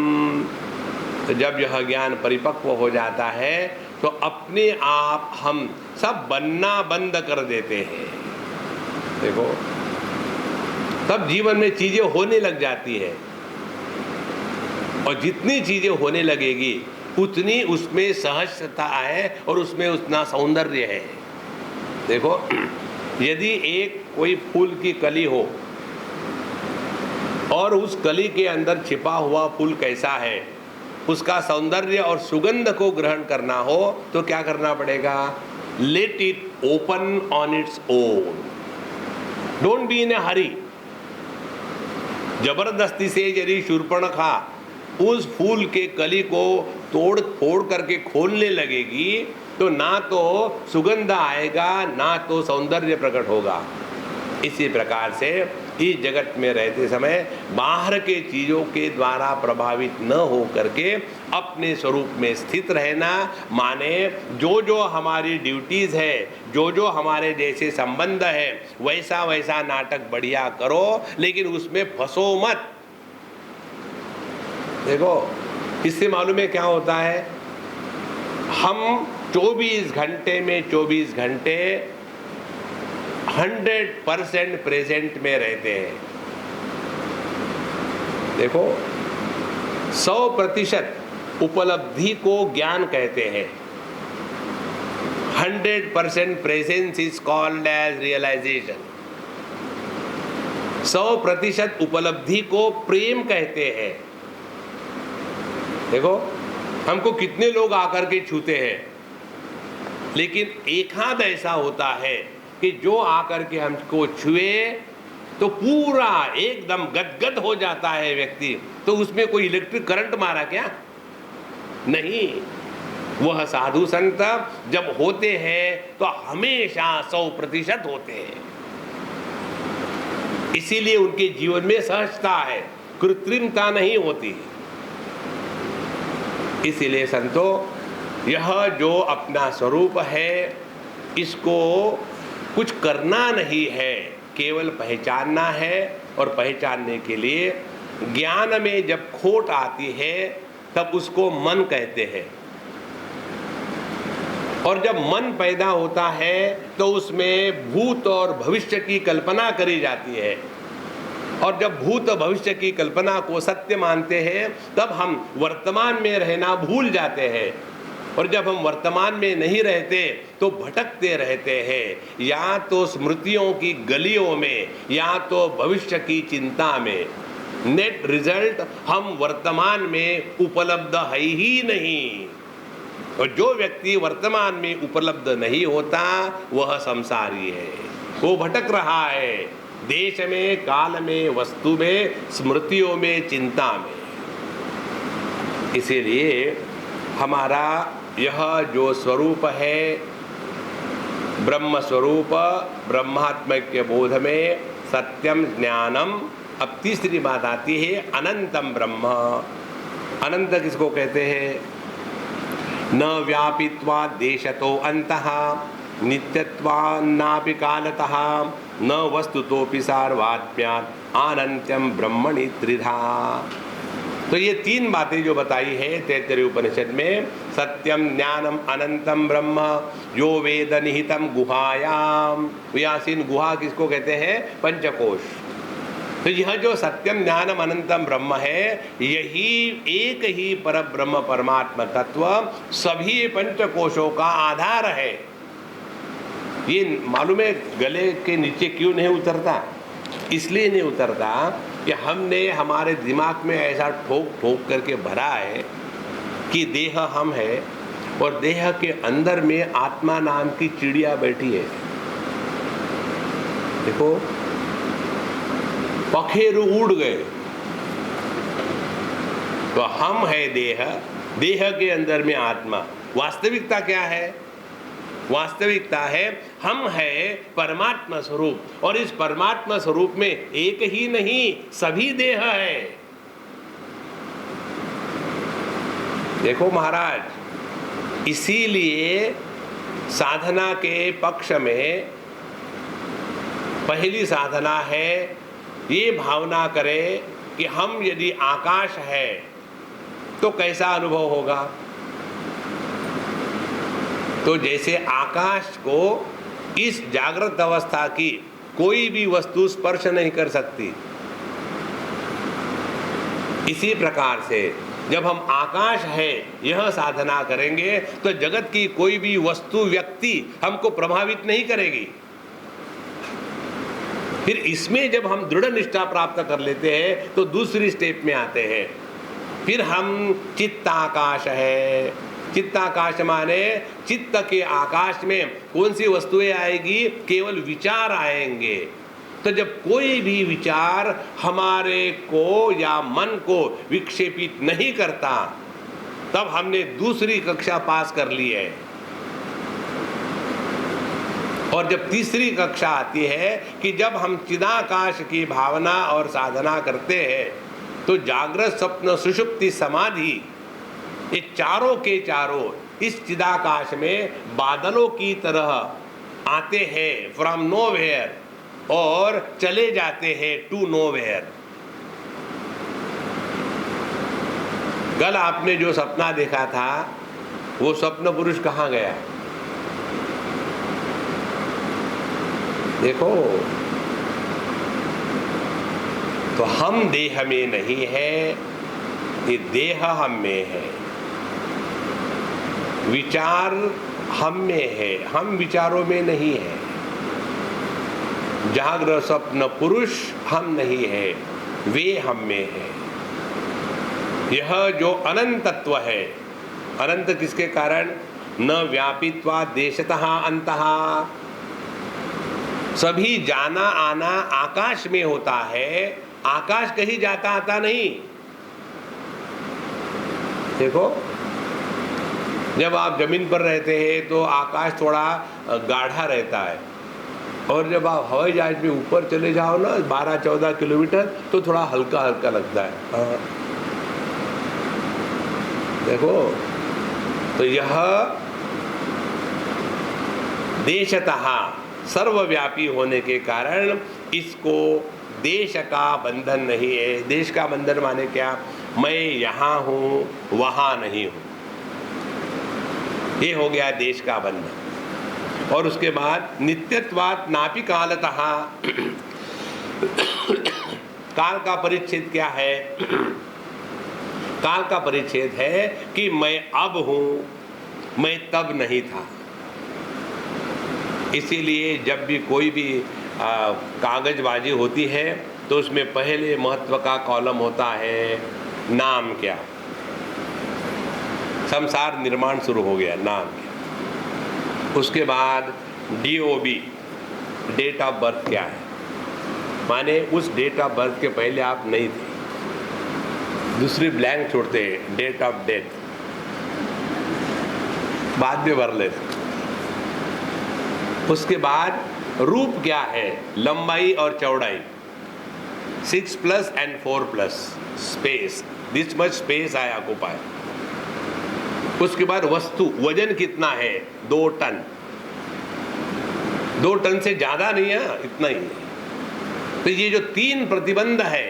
तो जब यह ज्ञान परिपक्व हो जाता है तो अपने आप हम सब बनना बंद कर देते हैं। देखो तब जीवन में चीजें होने लग जाती है, और जितनी चीजें होने लगेगी उतनी उसमें सहजता है और उसमें उतना सौंदर्य है। देखो यदि एक कोई फूल की कली हो और उस कली के अंदर छिपा हुआ फूल कैसा है, उसका सौंदर्य और सुगंध को ग्रहण करना हो तो क्या करना पड़ेगा? Let it open on its own, don't be in a hurry. जबरदस्ती से यदि शूर्पणखा उस फूल के कली को तोड़ फोड़ करके खोलने लगेगी तो ना तो सुगंध आएगा, ना तो सौंदर्य प्रकट होगा। इसी प्रकार से इस जगत में रहते समय बाहर के चीजों के द्वारा प्रभावित न हो करके अपने स्वरूप में स्थित रहना, माने जो जो हमारी ड्यूटीज है, जो जो हमारे जैसे संबंध है, वैसा वैसा नाटक बढ़िया करो, लेकिन उसमें फंसो मत। देखो इससे मालूम है क्या होता है, हम 24 घंटे में 24 घंटे 100% प्रेजेंट में रहते हैं। देखो 100% उपलब्धि को ज्ञान कहते हैं। 100% presence is called as realisation. 100% उपलब्धि को प्रेम कहते हैं। देखो हमको कितने लोग आकर के छूते हैं, लेकिन एक आध ऐसा होता है कि जो आकर के हमको छुए तो पूरा एकदम गदगद हो जाता है व्यक्ति। तो उसमें कोई इलेक्ट्रिक करंट मारा क्या? नहीं, वह साधु संत जब होते हैं तो हमेशा 100% होते हैं। इसीलिए उनके जीवन में सहजता है, कृत्रिमता नहीं होती। इसीलिए संतों, यह जो अपना स्वरूप है इसको कुछ करना नहीं है, केवल पहचानना है। और पहचानने के लिए ज्ञान में जब खोट आती है तब उसको मन कहते हैं। और जब मन पैदा होता है तो उसमें भूत और भविष्य की कल्पना करी जाती है। और जब भूत भविष्य की कल्पना को सत्य मानते हैं तब हम वर्तमान में रहना भूल जाते हैं। और जब हम वर्तमान में नहीं रहते तो भटकते रहते हैं, या तो स्मृतियों की गलियों में या तो भविष्य की चिंता में। नेट रिजल्ट, हम वर्तमान में उपलब्ध है ही नहीं। और जो व्यक्ति वर्तमान में उपलब्ध नहीं होता वह संसारी है, वो भटक रहा है देश में, काल में, वस्तु में, स्मृतियों में, चिंता में। इसीलिए हमारा यह जो स्वरूप है ब्रह्म स्वरूप, ब्रह्मात्म के बोध में सत्यम ज्ञानम। अब तीसरी बात आती है अनंतम ब्रह्म। अनंत किसको कहते हैं? न व्यापित्वा देशतो अंतः, नित्यत्वान्नापि कालतः, न वस्तुतोपि सार्वात्म्यात् अनंत्यम ब्रह्मणि त्रिधा। तो ये तीन बातें जो बताई है तैत्तिरीय उपनिषद में, सत्यम ज्ञानम अनंतम ब्रह्म यो वेद निहितम गुहायाम। यासीन गुहा किसको कहते हैं? पंचकोश। तो यह जो सत्यम ज्ञानम अनंतम ब्रह्म है, यही एक ही पर ब्रह्म परमात्मा तत्व सभी पंचकोशों का आधार है। ये मालूम है गले के नीचे क्यों नहीं उतरता? इसलिए नहीं उतरता कि हमने हमारे दिमाग में ऐसा ठोक ठोक करके भरा है कि देह हम है और देह के अंदर में आत्मा नाम की चिड़िया बैठी है। देखो, पखेरु उड़ गए तो हम है देह, देह के अंदर में आत्मा। वास्तविकता क्या है? वास्तविकता है हम है परमात्मा स्वरूप। और इस परमात्मा स्वरूप में एक ही नहीं सभी देह है। देखो महाराज, इसीलिए साधना के पक्ष में पहली साधना है ये भावना करें कि हम यदि आकाश है तो कैसा अनुभव होगा। तो जैसे आकाश को इस जागृत अवस्था की कोई भी वस्तु स्पर्श नहीं कर सकती, इसी प्रकार से जब हम आकाश है यह साधना करेंगे तो जगत की कोई भी वस्तु व्यक्ति हमको प्रभावित नहीं करेगी। फिर इसमें जब हम दृढ़ निष्ठा प्राप्त कर लेते हैं तो दूसरी स्टेप में आते हैं। फिर हम चित्ताकाश है। चित्ताकाश माने चित्त के आकाश में कौन सी वस्तुएं आएगी? केवल विचार आएंगे। तो जब कोई भी विचार हमारे को या मन को विक्षेपित नहीं करता तब हमने दूसरी कक्षा पास कर ली है। और जब तीसरी कक्षा आती है कि जब हम चिदाकाश की भावना और साधना करते हैं तो जागृत, स्वप्न, सुषुप्ति, समाधि, ये चारों के चारों इस चिदाकाश में बादलों की तरह आते हैं फ्रॉम नोवेयर और चले जाते हैं टू नोवेयर। कल आपने जो सपना देखा था वो स्वप्न पुरुष कहाँ गया? देखो, तो हम देह में नहीं है, ये देह हम में है। विचार हम में है, हम विचारों में नहीं है। जागृत, स्वप्न, पुरुष हम नहीं है, वे हम में है। यह जो अनंत तत्व है, अनंत किसके कारण? न व्यापित्वा देशतः अंतः। सभी जाना आना आकाश में होता है, आकाश कहीं जाता आता नहीं। देखो, जब आप जमीन पर रहते हैं तो आकाश थोड़ा गाढ़ा रहता है, और जब आप हवाई जहाज में ऊपर चले जाओ ना 12-14 किलोमीटर तो थोड़ा हल्का हल्का लगता है। हाँ। देखो, तो यह देशतः सर्वव्यापी होने के कारण इसको देश का बंधन नहीं है। देश का बंधन माने क्या? मैं यहाँ हूँ वहाँ नहीं हूँ, ये हो गया देश का बंधन। और उसके बाद नित्यत्वात् नापि कालतः, काल का परिच्छेद क्या है? काल का परिच्छेद है कि मैं अब हूँ, मैं तब नहीं था। इसीलिए जब भी कोई भी कागजबाजी होती है तो उसमें पहले महत्व का कॉलम होता है नाम क्या। संसार निर्माण शुरू हो गया, नाम क्या। उसके बाद DOB, डेट ऑफ बर्थ क्या है, माने उस डेट ऑफ बर्थ के पहले आप नहीं थे। दूसरी ब्लैंक छोड़ते हैं, डेट ऑफ डेथ बाद में भर लेते। उसके बाद रूप क्या है, लंबाई और चौड़ाई, 6+ and 4+, space, this much space I occupy. उसके बाद वस्तु, वजन कितना है, 2 टन, 2 टन से ज्यादा नहीं है, इतना ही है। तो ये जो 3 प्रतिबंध है,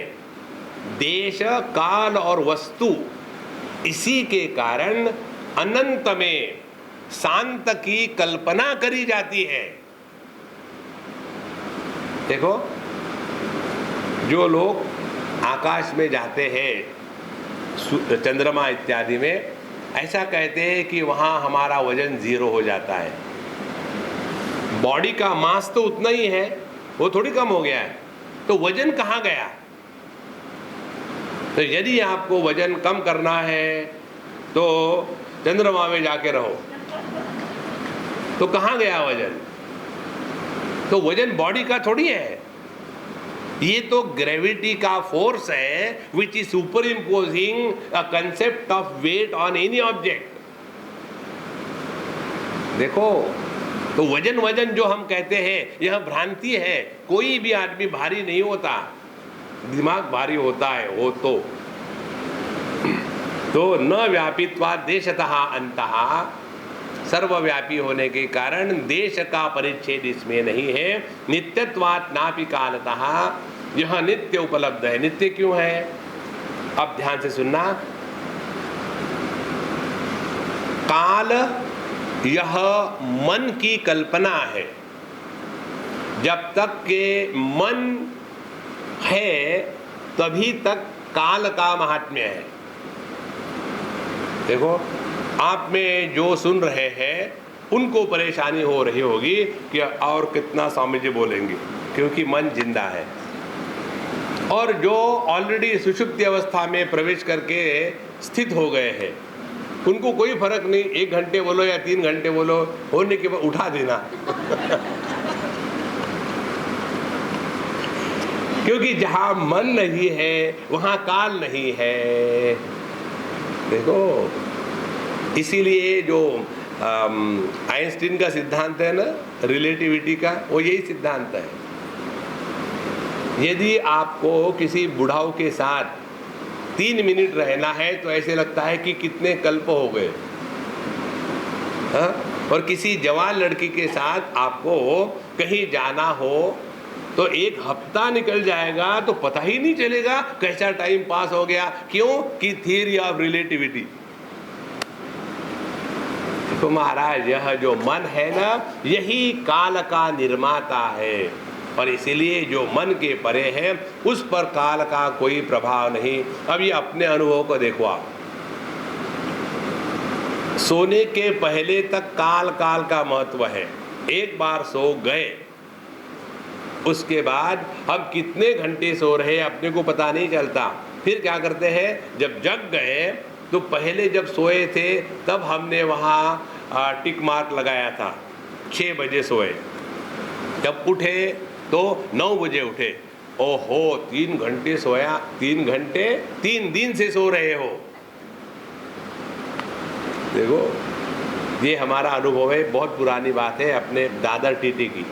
देश, काल और वस्तु, इसी के कारण अनंत में शांत की कल्पना करी जाती है। देखो, जो लोग आकाश में जाते हैं चंद्रमा इत्यादि में, ऐसा कहते हैं कि वहां हमारा वजन 0 हो जाता है। बॉडी का मास तो उतना ही है, वो थोड़ी कम हो गया है, तो वजन कहाँ गया? तो यदि आपको वजन कम करना है तो चंद्रमा में जाके रहो। तो कहाँ गया वजन? तो वजन बॉडी का थोड़ी है, ये तो ग्रेविटी का फोर्स है which is superimposing a concept of weight on any object. देखो, तो वजन वजन जो हम कहते हैं यह भ्रांति है। कोई भी आदमी भारी नहीं होता, दिमाग भारी होता है वो तो न व्यापित्वा देशतः अंतः, सर्वव्यापी होने के कारण देश का परिच्छेद इसमें नहीं है। नित्यत्वात् नापि कालतः, यह नित्य उपलब्ध है। नित्य क्यों है? अब ध्यान से सुनना। काल यह मन की कल्पना है। जब तक के मन है तभी तक काल का महात्म्य है। देखो, आप में जो सुन रहे हैं उनको परेशानी हो रही होगी कि और कितना स्वामी जी बोलेंगे, क्योंकि मन जिंदा है। और जो ऑलरेडी सुषुप्ति अवस्था में प्रवेश करके स्थित हो गए हैं उनको कोई फर्क नहीं, 1 घंटे बोलो या 3 घंटे बोलो, होने के बाद उठा देना क्योंकि जहां मन नहीं है वहां काल नहीं है। देखो, इसीलिए जो आइंस्टीन का सिद्धांत है ना रिलेटिविटी का, वो यही सिद्धांत है। यदि आपको किसी बुढ़ाऊ के साथ 3 मिनट रहना है तो ऐसे लगता है कि कितने कल्प हो गए, हाँ? और किसी जवान लड़की के साथ आपको कहीं जाना हो तो 1 हफ्ता निकल जाएगा तो पता ही नहीं चलेगा कैसा टाइम पास हो गया। क्यों? कि थियरी ऑफ रिलेटिविटी। तो महाराज, यह जो मन है ना, यही काल का निर्माता है, और इसीलिए जो मन के परे है उस पर काल का कोई प्रभाव नहीं। अब ये अपने अनुभव को देखो आप, सोने के पहले तक काल काल का महत्व है। एक बार सो गए, उसके बाद हम कितने घंटे सो रहे अपने को पता नहीं चलता। फिर क्या करते हैं, जब जग गए तो पहले जब सोए थे तब हमने वहाँ टिक मार्क लगाया था, 6 बजे सोए, जब उठे तो 9 बजे उठे। ओहो, 3 घंटे सोया, 3 घंटे 3 दिन से सो रहे हो। देखो, ये हमारा अनुभव है, बहुत पुरानी बात है, अपने दादर टीटी की।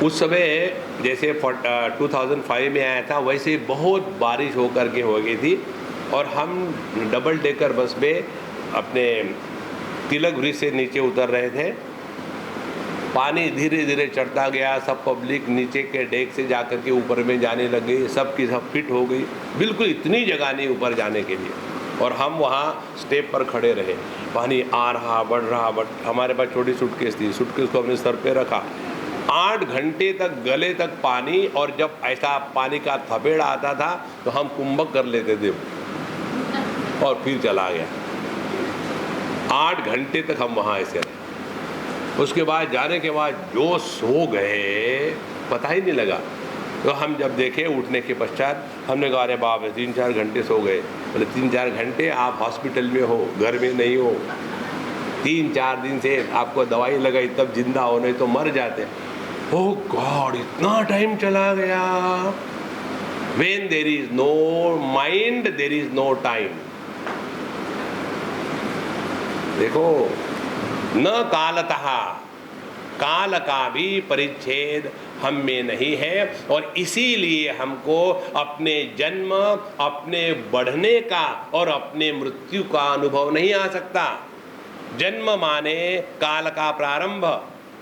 उस समय जैसे 2005 में आया था, वैसे बहुत बारिश होकर के हो गई थी और हम डबल डेकर बस में अपने तिलक ब्रिज से नीचे उतर रहे थे। पानी धीरे धीरे चढ़ता गया, सब पब्लिक नीचे के डेक से जाकर के ऊपर में जाने लग गई, सब की सब फिट हो गई, बिल्कुल इतनी जगह नहीं ऊपर जाने के लिए, और हम वहाँ स्टेप पर खड़े रहे। पानी आ रहा, बढ़ रहा, हमारे पास छोटी सूटकेस थी, सूटकेस को हमने सर पे रखा। 8 घंटे तक गले तक पानी, और जब ऐसा पानी का थपेड़ा आता था तो हम कुंभक कर लेते थे और फिर चला गया। 8 घंटे तक हम वहाँ ऐसे रहे। उसके बाद जाने के बाद जो सो गए पता ही नहीं लगा। तो हम जब देखे उठने के पश्चात, हमने कहा अरे बाप रे 3-4 घंटे सो गए। बोले 3-4 घंटे आप हॉस्पिटल में हो, घर में नहीं हो। 3-4 दिन से आपको दवाई लगाई तब जिंदा हो, नहीं तो मर जाते। ओह गॉड, इतना टाइम चला गया। When there is no mind, there is no time। देखो, न कालतः, काल का भी परिच्छेद हम में नहीं है, और इसीलिए हमको अपने जन्म, अपने बढ़ने का और अपने मृत्यु का अनुभव नहीं आ सकता। जन्म माने काल का प्रारंभ,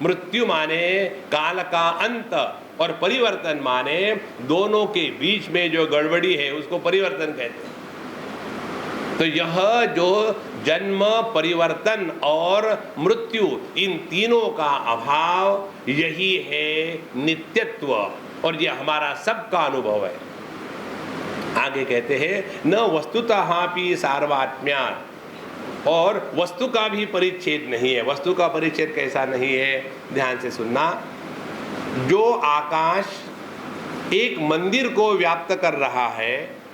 मृत्यु माने काल का अंत, और परिवर्तन माने दोनों के बीच में जो गड़बड़ी है उसको परिवर्तन कहते हैं। तो यह जो जन्म, परिवर्तन और मृत्यु, इन तीनों का अभाव, यही है नित्यत्व, और यह हमारा सबका अनुभव है। आगे कहते हैं न वस्तुतः सार्वत्म्यात्, और वस्तु का भी परिच्छेद नहीं है। वस्तु का परिच्छेद कैसा नहीं है, ध्यान से सुनना। जो आकाश एक मंदिर को व्याप्त कर रहा है,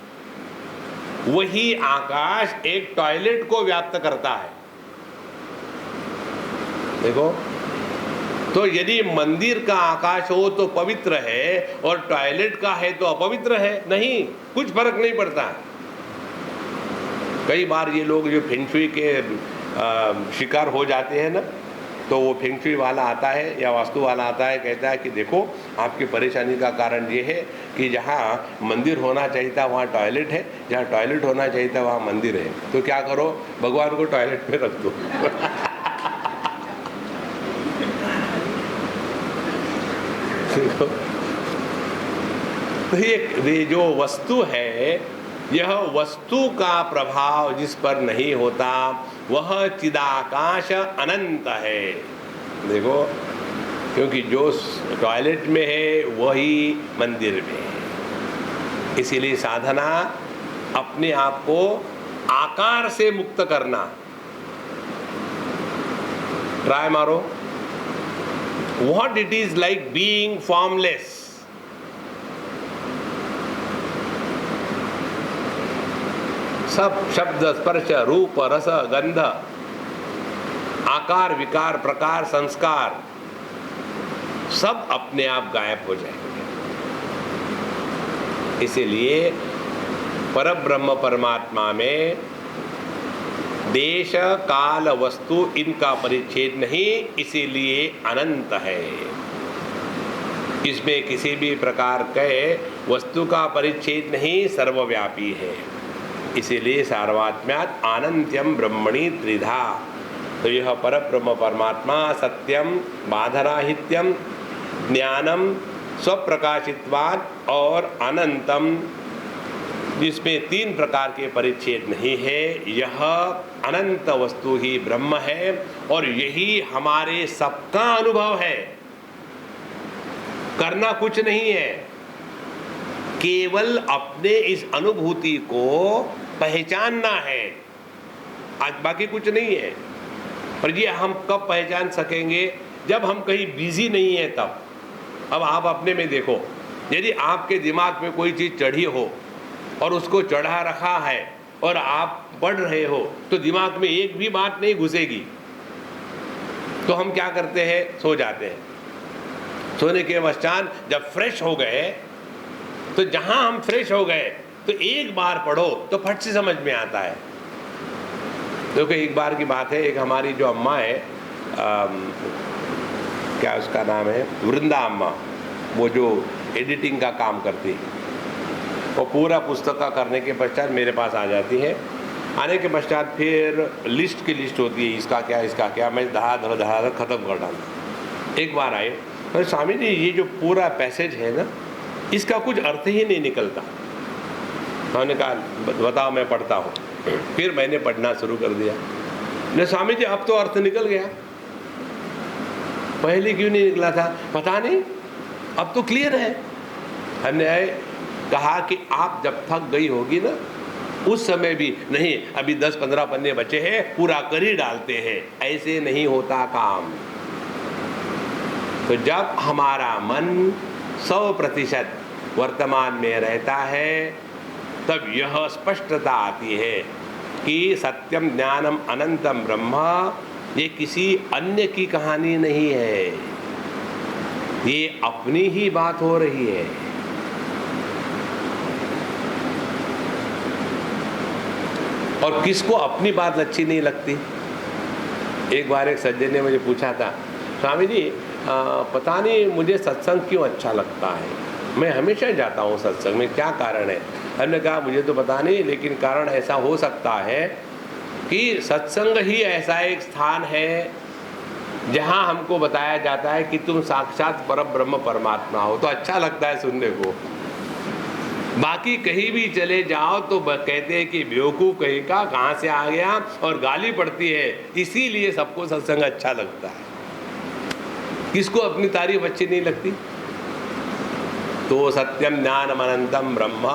वही आकाश एक टॉयलेट को व्याप्त करता है। देखो, तो यदि मंदिर का आकाश हो तो पवित्र है, और टॉयलेट का है तो अपवित्र है? नहीं, कुछ फर्क नहीं पड़ता। कई बार ये लोग जो फेंग शुई के शिकार हो जाते हैं ना, तो वो फेंग शुई वाला आता है या वास्तु वाला आता है, कहता है कि देखो आपकी परेशानी का कारण ये है कि जहाँ मंदिर होना चाहिए था वहाँ टॉयलेट है, जहाँ टॉयलेट होना चाहिए था वहाँ मंदिर है, तो क्या करो, भगवान को टॉयलेट में रख दो। तो ये जो वस्तु है, यह वस्तु का प्रभाव जिस पर नहीं होता वह चिदाकाश अनंत है। देखो, क्योंकि जो टॉयलेट में है वही मंदिर में है। इसीलिए साधना अपने आप को आकार से मुक्त करना। ट्राई मारो। What it is like being formless. सब शब्द, स्पर्श, रूप, रस, गंध, आकार, विकार, प्रकार, संस्कार, सब अपने आप गायब हो जाएंगे। इसीलिए परब्रह्म परमात्मा में देश, काल, वस्तु, इनका परिच्छेद नहीं, इसीलिए अनंत है। इसमें किसी भी प्रकार के वस्तु का परिच्छेद नहीं, सर्वव्यापी है। इसीलिए सार्वत्म्यात् आनंत्यम ब्रह्मणि त्रिधा। तो यह परब्रह्म परमात्मा सत्यम, बाधराहित्यम, ज्ञानम, स्वप्रकाशित्वात् और अनंतम, जिसमें 3 प्रकार के परिच्छेद नहीं है, यह अनंत वस्तु ही ब्रह्म है, और यही हमारे सबका अनुभव है। करना कुछ नहीं है, केवल अपने इस अनुभूति को पहचानना है, आज बाकी कुछ नहीं है। और ये हम कब पहचान सकेंगे, जब हम कहीं बिजी नहीं है तब। अब आप अपने में देखो, यदि आपके दिमाग में कोई चीज़ चढ़ी हो और उसको चढ़ा रखा है और आप पढ़ रहे हो, तो दिमाग में एक भी बात नहीं घुसेगी, तो हम क्या करते हैं, सो जाते हैं। सोने के पश्चात जब फ्रेश हो गए, तो जहां हम फ्रेश हो गए तो एक बार पढ़ो तो फट से समझ में आता है। देखो एक बार की बात है, एक हमारी जो अम्मा है, क्या उसका नाम है, वृंदा अम्मा, वो जो एडिटिंग का काम करती है, वो पूरा पुस्तक का करने के पश्चात मेरे पास आ जाती है। आने के पश्चात फिर लिस्ट की लिस्ट होती है, इसका क्या, मैं धड़ाधड़ ख़त्म कर डालता। एक बार आए, अरे स्वामी जी ये जो पूरा पैसेज है ना, इसका कुछ अर्थ ही नहीं निकलता। मैंने कहा बताओ, मैं पढ़ता हूँ। फिर मैंने पढ़ना शुरू कर दिया। नहीं स्वामी जी अब तो अर्थ निकल गया, पहले क्यों नहीं निकला था? पता नहीं, अब तो क्लियर है। हमने कहा कि आप जब थक गई होगी ना, उस समय भी नहीं, अभी 10-15 पन्ने बचे हैं, पूरा कर ही डालते हैं, ऐसे नहीं होता काम। तो जब हमारा मन 100% वर्तमान में रहता है, तब यह स्पष्टता आती है कि सत्यम ज्ञानम अनंतम ब्रह्म ये किसी अन्य की कहानी नहीं है, ये अपनी ही बात हो रही है। और किसको अपनी बात अच्छी नहीं लगती? एक बार एक सज्जन ने मुझे पूछा था, स्वामी जी पता नहीं मुझे सत्संग क्यों अच्छा लगता है, मैं हमेशा जाता हूँ सत्संग में, क्या कारण है? हमने कहा मुझे तो पता नहीं, लेकिन कारण ऐसा हो सकता है कि सत्संग ही ऐसा एक स्थान है जहाँ हमको बताया जाता है कि तुम साक्षात परब्रह्म परमात्मा हो, तो अच्छा लगता है सुनने को। बाकी कहीं भी चले जाओ तो कहते हैं कि बेवकूफ़ कहीं का, कहाँ से आ गया, और गाली पड़ती है। इसीलिए सबको सत्संग अच्छा लगता है। किसको अपनी तारीफ अच्छी नहीं लगती? तो सत्यम ज्ञानम अनंतम ब्रह्म,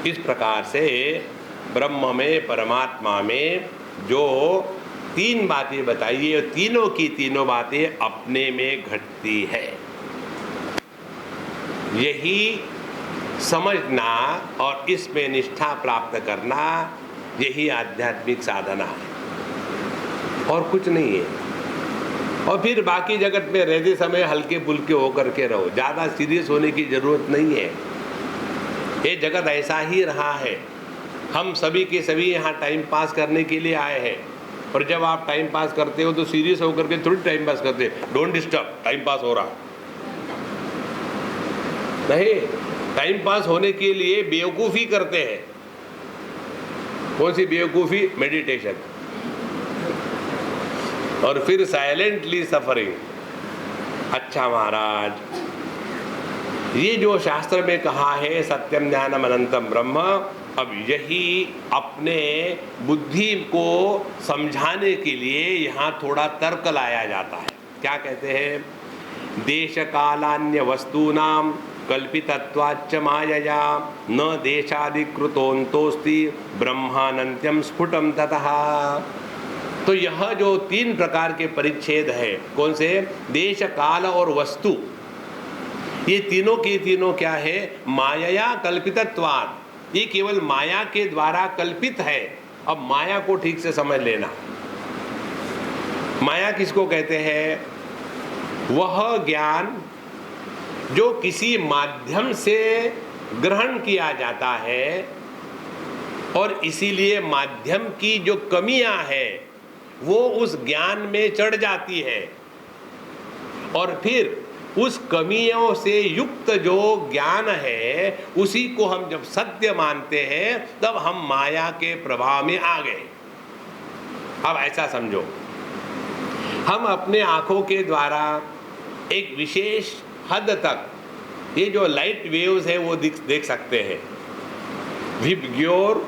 इस प्रकार से ब्रह्म में, परमात्मा में जो 3 बातें बताई है, तीनों की तीनों बातें अपने में घटती है। यही समझना और इसमें निष्ठा प्राप्त करना, यही आध्यात्मिक साधना है, और कुछ नहीं है। और फिर बाकी जगत में रहते समय हल्के फुल्के होकर के रहो, ज़्यादा सीरियस होने की ज़रूरत नहीं है। ये जगत ऐसा ही रहा है, हम सभी के सभी यहाँ टाइम पास करने के लिए आए हैं। और जब आप टाइम पास करते हो तो सीरियस होकर के थोड़ी टाइम पास करते, डोंट डिस्टर्ब, टाइम पास हो रहा नहीं। टाइम पास होने के लिए बेवकूफ़ी करते हैं। कौन सी बेवकूफ़ी? मेडिटेशन, और फिर साइलेंटली सफरिंग। अच्छा महाराज, ये जो शास्त्र में कहा है सत्यम ज्ञानम अनंतम ब्रह्म, अब यही अपने बुद्धि को समझाने के लिए यहाँ थोड़ा तर्क लाया जाता है। क्या कहते हैं? देश कालान्य वस्तूनाम कल्पितत्वाच्च मायया न देशादिकृतोऽन्तोऽस्ति ब्रह्मानंत्यम स्फुटम ततः। तो यह जो 3 प्रकार के परिच्छेद है, कौन से? देश, काल और वस्तु, ये तीनों के तीनों क्या है? मायया कल्पितत्वात्, ये केवल माया के द्वारा कल्पित है। अब माया को ठीक से समझ लेना। माया किसको कहते हैं? वह ज्ञान जो किसी माध्यम से ग्रहण किया जाता है, और इसीलिए माध्यम की जो कमियां हैं वो उस ज्ञान में चढ़ जाती है, और फिर उस कमियों से युक्त जो ज्ञान है उसी को हम जब सत्य मानते हैं, तब हम माया के प्रभाव में आ गए। अब ऐसा समझो, हम अपने आँखों के द्वारा एक विशेष हद तक ये जो लाइट वेव्स है वो देख सकते हैं। विबग्योर,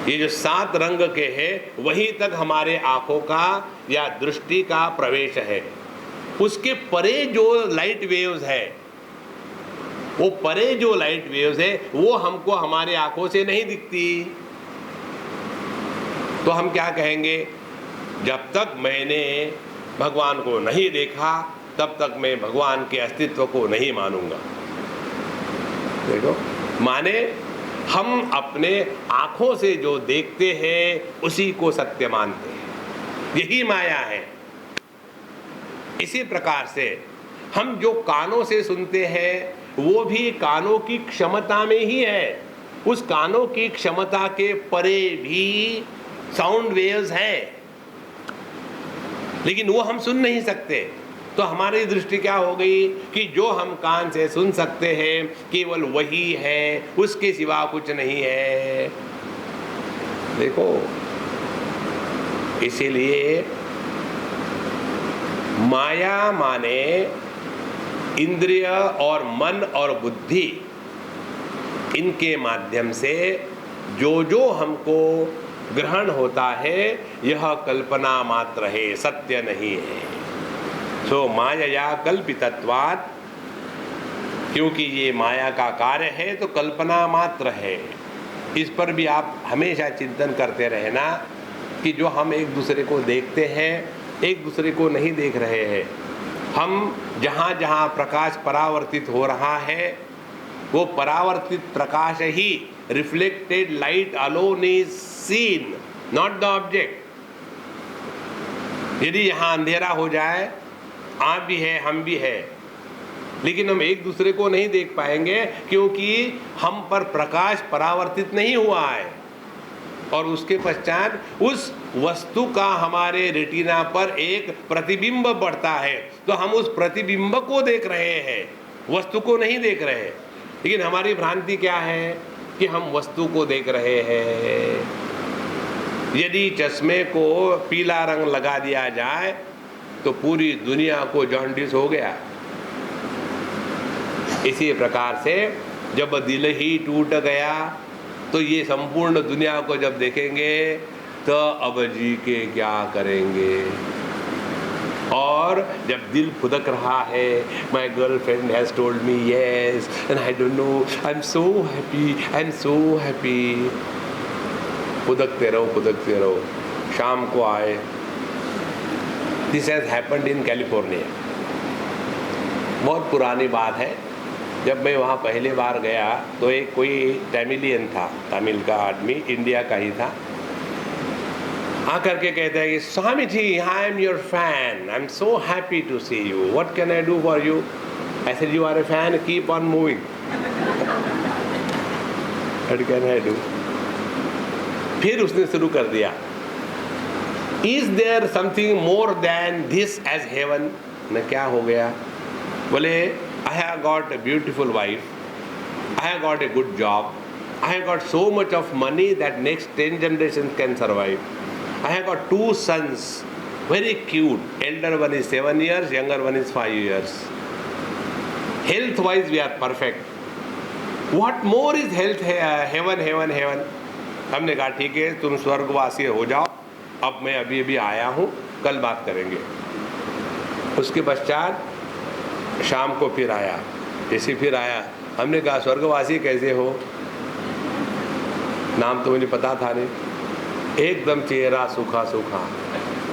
ये जो 7 रंग के हैं, वहीं तक हमारे आँखों का या दृष्टि का प्रवेश है। उसके परे जो लाइट वेव्स है, वो परे जो लाइट वेव्स है वो हमको हमारे आँखों से नहीं दिखती। तो हम क्या कहेंगे? जब तक मैंने भगवान को नहीं देखा तब तक मैं भगवान के अस्तित्व को नहीं मानूंगा। देखो, माने हम अपने आँखों से जो देखते हैं उसी को सत्य मानते हैं, यही माया है। इसी प्रकार से हम जो कानों से सुनते हैं वो भी कानों की क्षमता में ही है। उस कानों की क्षमता के परे भी साउंड वेव्स हैं, लेकिन वो हम सुन नहीं सकते। तो हमारी दृष्टि क्या हो गई कि जो हम कान से सुन सकते हैं केवल वही है, उसके सिवा कुछ नहीं है। देखो, इसीलिए माया माने इंद्रिय और मन और बुद्धि, इनके माध्यम से जो जो हमको ग्रहण होता है यह कल्पना मात्र है, सत्य नहीं है। सो माया कल्पितत्वात्, क्योंकि ये माया का कार्य है तो कल्पना मात्र है। इस पर भी आप हमेशा चिंतन करते रहना कि जो हम एक दूसरे को देखते हैं एक दूसरे को नहीं देख रहे हैं। हम जहाँ जहाँ प्रकाश परावर्तित हो रहा है वो परावर्तित प्रकाश ही, reflected light alone is seen, not the object. यदि यहाँ अंधेरा हो जाए, आप भी है हम भी है, लेकिन हम एक दूसरे को नहीं देख पाएंगे क्योंकि हम पर प्रकाश परावर्तित नहीं हुआ है। और उसके पश्चात उस वस्तु का हमारे रेटिना पर एक प्रतिबिंब बढ़ता है, तो हम उस प्रतिबिंब को देख रहे हैं, वस्तु को नहीं देख रहे हैं। लेकिन हमारी भ्रांति क्या है कि हम वस्तु को देख रहे हैं। यदि चश्मे को पीला रंग लगा दिया जाए तो पूरी दुनिया को जॉन्डिस हो गया। इसी प्रकार से जब दिल ही टूट गया तो ये संपूर्ण दुनिया को जब देखेंगे तो अब जी के क्या करेंगे। और जब दिल फुदक रहा है, my girlfriend has told me yes and I don't know, I am so happy, I am so happy. फुदकते रहो, शाम को आए। This has happened in California. बहुत पुरानी बात है। जब मैं वहाँ पहली बार गया तो एक कोई तमिलियन था, तमिल का आदमी, इंडिया का ही था। आकर के कहते हैं कि Swami ji, I am your fan, I am so happy to see you, what can I do for you? I said you are a fan, keep on moving, what can I do? फिर उसने शुरू कर दिया, is there something more than this as heaven? न क्या हो गया? बोले, I have got a beautiful wife, I have got a good job, I have got so much of money that next 10 generations can survive. I have got 2 sons, very cute. Elder one is 7 years, younger one is 5 years. Health wise we are perfect. What more is health, heaven, heaven, heaven? हमने कहा ठीक है, तुम स्वर्गवासी हो जाओ, अब मैं अभी आया हूँ, कल बात करेंगे। उसके पश्चात शाम को फिर आया, जैसे फिर आया, हमने कहा स्वर्गवासी कैसे हो? नाम तो मुझे पता था नहीं। एकदम चेहरा सूखा सूखा।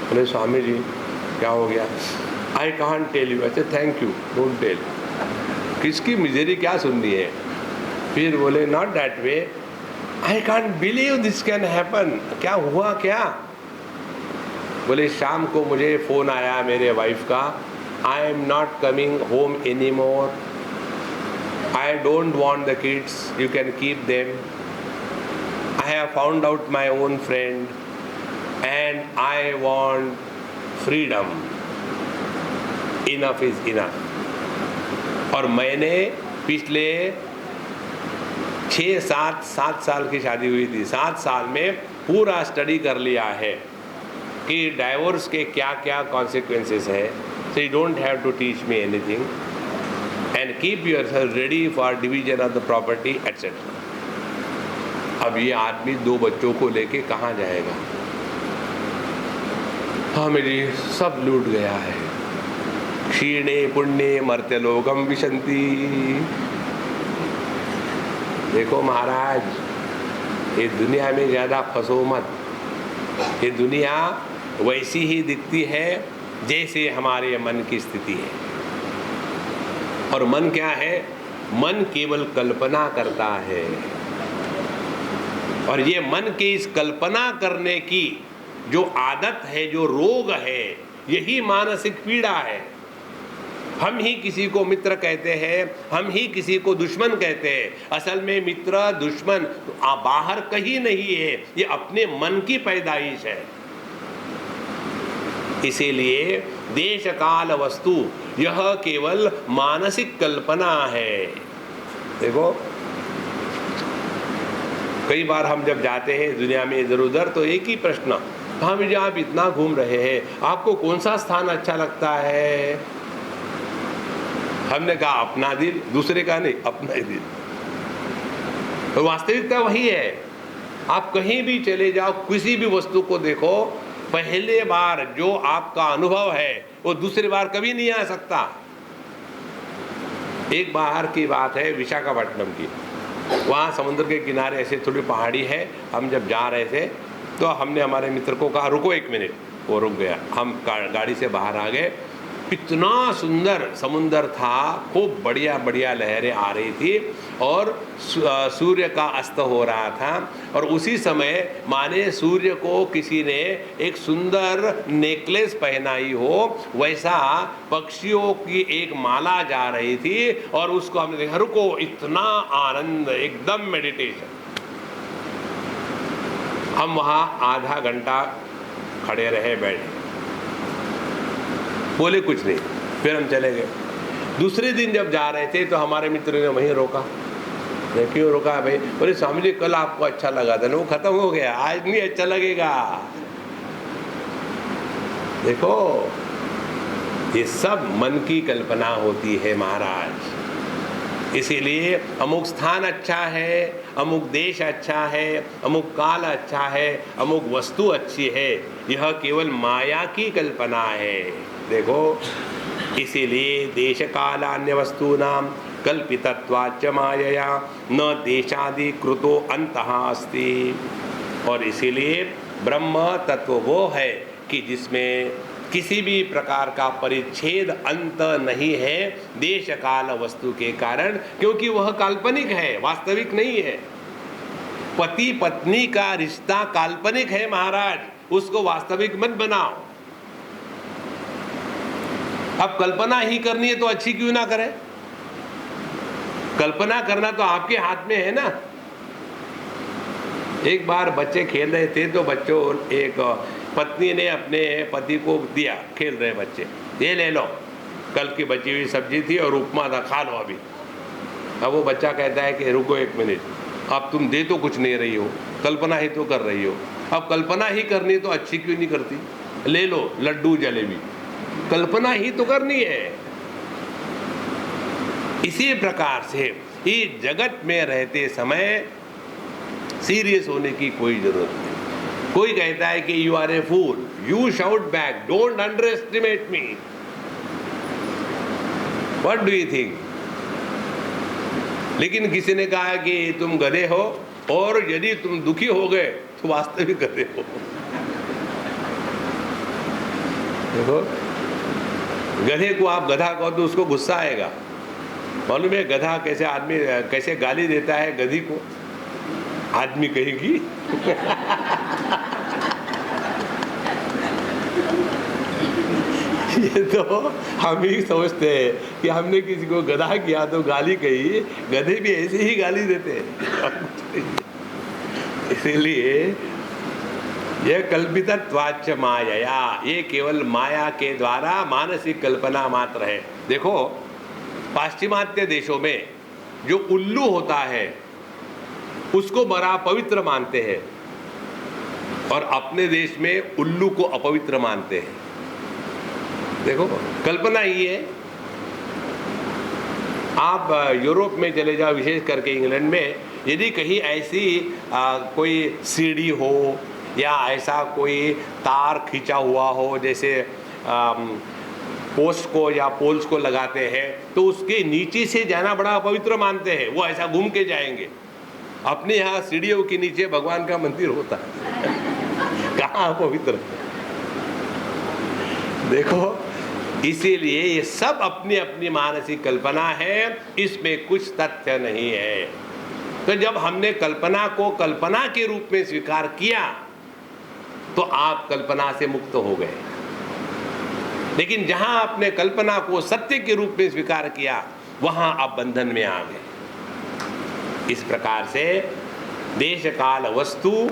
बोले स्वामी जी क्या हो गया? I can't tell you. अच्छा थैंक यू, डोंट टेल। किसकी मिजरी क्या सुननी है? फिर बोले not that way, I can't believe this can happen. क्या हुआ क्या? बोले शाम को मुझे फ़ोन आया मेरे वाइफ का, I am not coming home anymore. I don't want the kids. You can keep them. I have found out my own friend and I want freedom. Enough is enough. और मैंने पिछले 6-7 साल की शादी हुई थी, 7 साल में पूरा स्टडी कर लिया है कि डाइवोर्स के क्या क्या कॉन्सिक्वेंसेस है। So you don't have to teach me anything and keep yourself ready for division of the property etc. अब ये आदमी 2 बच्चों को लेके कहाँ जाएगा? हाँ मेरी सब लूट गया है। क्षीणे पुण्ये मर्त्यलोकम विशन्ति। देखो महाराज, ये दुनिया में ज़्यादा फंसो मत। ये दुनिया वैसी ही दिखती है जैसे हमारे मन की स्थिति है। और मन क्या है? मन केवल कल्पना करता है। और ये मन की इस कल्पना करने की जो आदत है, जो रोग है, यही मानसिक पीड़ा है। हम ही किसी को मित्र कहते हैं, हम ही किसी को दुश्मन कहते हैं। असल में मित्र दुश्मन बाहर कहीं नहीं है, ये अपने मन की पैदाइश है। इसीलिए देश काल वस्तु यह केवल मानसिक कल्पना है। देखो, कई बार हम जब जाते हैं दुनिया में इधर उधर तो एक ही प्रश्न, हम जहाँ आप इतना घूम रहे हैं, आपको कौन सा स्थान अच्छा लगता है? हमने कहा अपना दिल, दूसरे का नहीं, अपना ही दिल। तो वास्तविकता वही है। आप कहीं भी चले जाओ, किसी भी वस्तु को देखो, पहले बार जो आपका अनुभव है वो दूसरी बार कभी नहीं आ सकता। एक बार की बात है विशाखापट्टनम की, वहाँ समुद्र के किनारे ऐसे थोड़ी पहाड़ी है। हम जब जा रहे थे तो हमने हमारे मित्र को कहा रुको 1 मिनट, वो रुक गया। हम गाड़ी से बाहर आ गए, इतना सुंदर समुंदर था, खूब बढ़िया बढ़िया लहरें आ रही थी और सूर्य का अस्त हो रहा था। और उसी समय माने सूर्य को किसी ने एक सुंदर नेकलेस पहनाई हो, वैसा पक्षियों की एक माला जा रही थी और उसको हमने देखा। रुको, इतना आनंद, एकदम मेडिटेशन। हम वहाँ आधा घंटा खड़े रहे, बैठे, बोले कुछ नहीं, फिर हम चले गए। दूसरे दिन जब जा रहे थे तो हमारे मित्र ने वहीं रोका। क्यों रोका भाई? बोले स्वामी जी कल आपको अच्छा लगा था ना, वो खत्म हो गया, आज नहीं अच्छा लगेगा। देखो, ये सब मन की कल्पना होती है महाराज। इसीलिए अमुक स्थान अच्छा है, अमुक देश अच्छा है, अमुक काल अच्छा है, अमुक वस्तु अच्छी है, यह केवल माया की कल्पना है। देखो, इसीलिए देश कालान्य वस्तूनां कल्पितत्वाच्च मायया न देशादि कृतो अंतः अस्ति। और इसीलिए ब्रह्म तत्व वो है कि जिसमें किसी भी प्रकार का परिच्छेद अंत नहीं है देश काल वस्तु के कारण, क्योंकि वह काल्पनिक है, वास्तविक नहीं है। पति पत्नी का रिश्ता काल्पनिक है महाराज, उसको वास्तविक मत बनाओ। अब कल्पना ही करनी है तो अच्छी क्यों ना करें? कल्पना करना तो आपके हाथ में है ना। एक बार बच्चे खेल रहे थे तो बच्चों, एक पत्नी ने अपने पति को दिया, खेल रहे बच्चे, ये ले लो, कल की बची हुई सब्जी थी और उपमा था, खा लो अभी। अब वो बच्चा कहता है कि रुको 1 मिनट, अब तुम दे तो कुछ नहीं रही हो, कल्पना ही तो कर रही हो। अब कल्पना ही करनी तो अच्छी क्यों नहीं करती? ले लो लड्डू जलेबी, कल्पना ही तो करनी है। इसी प्रकार से इस जगत में रहते समय सीरियस होने की कोई जरूरत नहीं। कोई कहता है कि you are a fool, you shout back, don't underestimate me. What do you think? लेकिन किसी ने कहा कि तुम गधे हो और यदि तुम दुखी हो गए तो वास्तविक गधे हो। देखो, गधे को आप गधा कहो तो उसको गुस्सा आएगा। मालूम है गधा कैसे आदमी कैसे गाली देता है गधी को? आदमी कहेगी ये तो हम ही सोचते हैं कि हमने किसी को गधा किया तो गाली कही, गधे भी ऐसे ही गाली देते हैं। इसीलिए यह कल्पितत्वाच्च मायया, ये केवल माया के द्वारा मानसिक कल्पना मात्र है। देखो, पाश्चिमात्य देशों में जो उल्लू होता है उसको बड़ा पवित्र मानते हैं और अपने देश में उल्लू को अपवित्र मानते हैं। देखो, कल्पना ही है। आप यूरोप में चले जाओ, विशेष करके इंग्लैंड में, यदि कहीं ऐसी कोई सीढ़ी हो या ऐसा कोई तार खींचा हुआ हो, जैसे पोस्ट को या पोल्स को लगाते हैं, तो उसके नीचे से जाना बड़ा अपवित्र मानते हैं। वो ऐसा घूम के जाएंगे। अपने यहाँ सीढ़ियों के नीचे भगवान का मंदिर होता है। कहाँ अपवित्र? देखो, इसीलिए ये सब अपनी अपनी मानसिक कल्पना है, इसमें कुछ तथ्य नहीं है। तो जब हमने कल्पना को कल्पना के रूप में स्वीकार किया तो आप कल्पना से मुक्त हो गए। लेकिन जहां आपने कल्पना को सत्य के रूप में स्वीकार किया, वहां आप बंधन में आ गए। इस प्रकार से देश काल वस्तु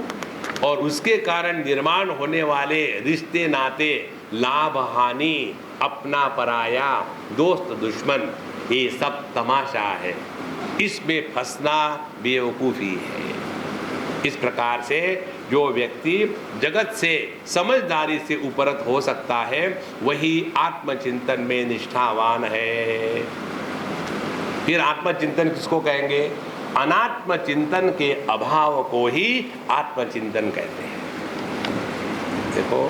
और उसके कारण निर्माण होने वाले रिश्ते नाते, लाभ हानि, अपना पराया, दोस्त दुश्मन, ये सब तमाशा है। इसमें फंसना बेवकूफ़ी है। इस प्रकार से जो व्यक्ति जगत से समझदारी से उपरत हो सकता है, वही आत्मचिंतन में निष्ठावान है। फिर आत्मचिंतन किसको कहेंगे? अनात्म चिंतन के अभाव को ही आत्मचिंतन कहते हैं। देखो,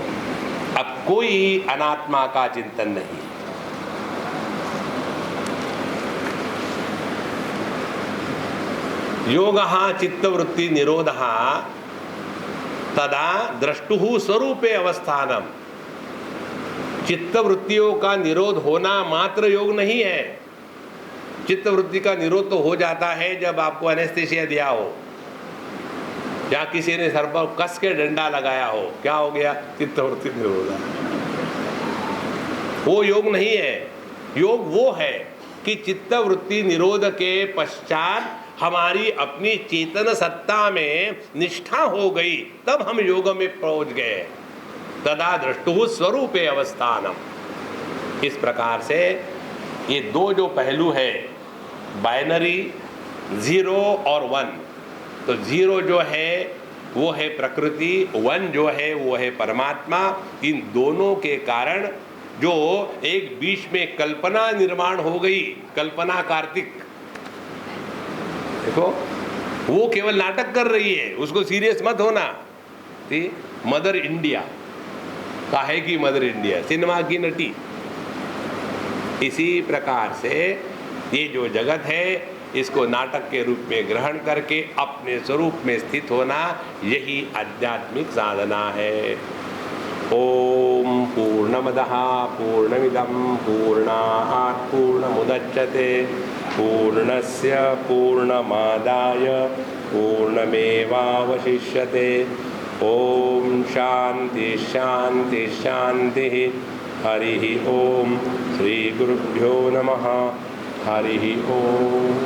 अब कोई अनात्मा का चिंतन नहीं। योगः चित्तवृत्ति निरोधः तदा द्रष्टुः स्वरूपे अवस्थानम। चित्तवृत्तियों का निरोध होना मात्र योग नहीं है। चित्तवृत्ति का निरोध तो हो जाता है जब आपको एनेस्थीसिया दिया हो, या किसी ने सर पर कस के डंडा लगाया हो। क्या हो गया? चित्तवृत्ति निरोध। वो योग नहीं है। योग वो है कि चित्तवृत्ति निरोध के पश्चात हमारी अपनी चेतन सत्ता में निष्ठा हो गई, तब हम योग में पहुंच गए। तदा दृष्टुः स्वरूपे अवस्थानम। इस प्रकार से ये दो जो पहलू है, बाइनरी, जीरो और वन। तो जीरो जो है वो है प्रकृति, वन जो है वो है परमात्मा। इन दोनों के कारण जो एक बीच में कल्पना निर्माण हो गई, कल्पना कार्तिक, देखो वो केवल नाटक कर रही है, उसको सीरियस मत होना। मदर इंडिया, काहे की मदर इंडिया? सिनेमा की नटी। इसी प्रकार से ये जो जगत है, इसको नाटक के रूप में ग्रहण करके अपने स्वरूप में स्थित होना, यही आध्यात्मिक साधना है। ओम पूर्णमदः पूर्णमिदं पूर्णात् पूर्णमुदच्यते पूर्णस्य पूर्णमादाय पूर्णमेवावशिष्यते। ओम शांति शांति शांति। हरि ओम। श्री गुरुभ्यो नमः। हरि ओम।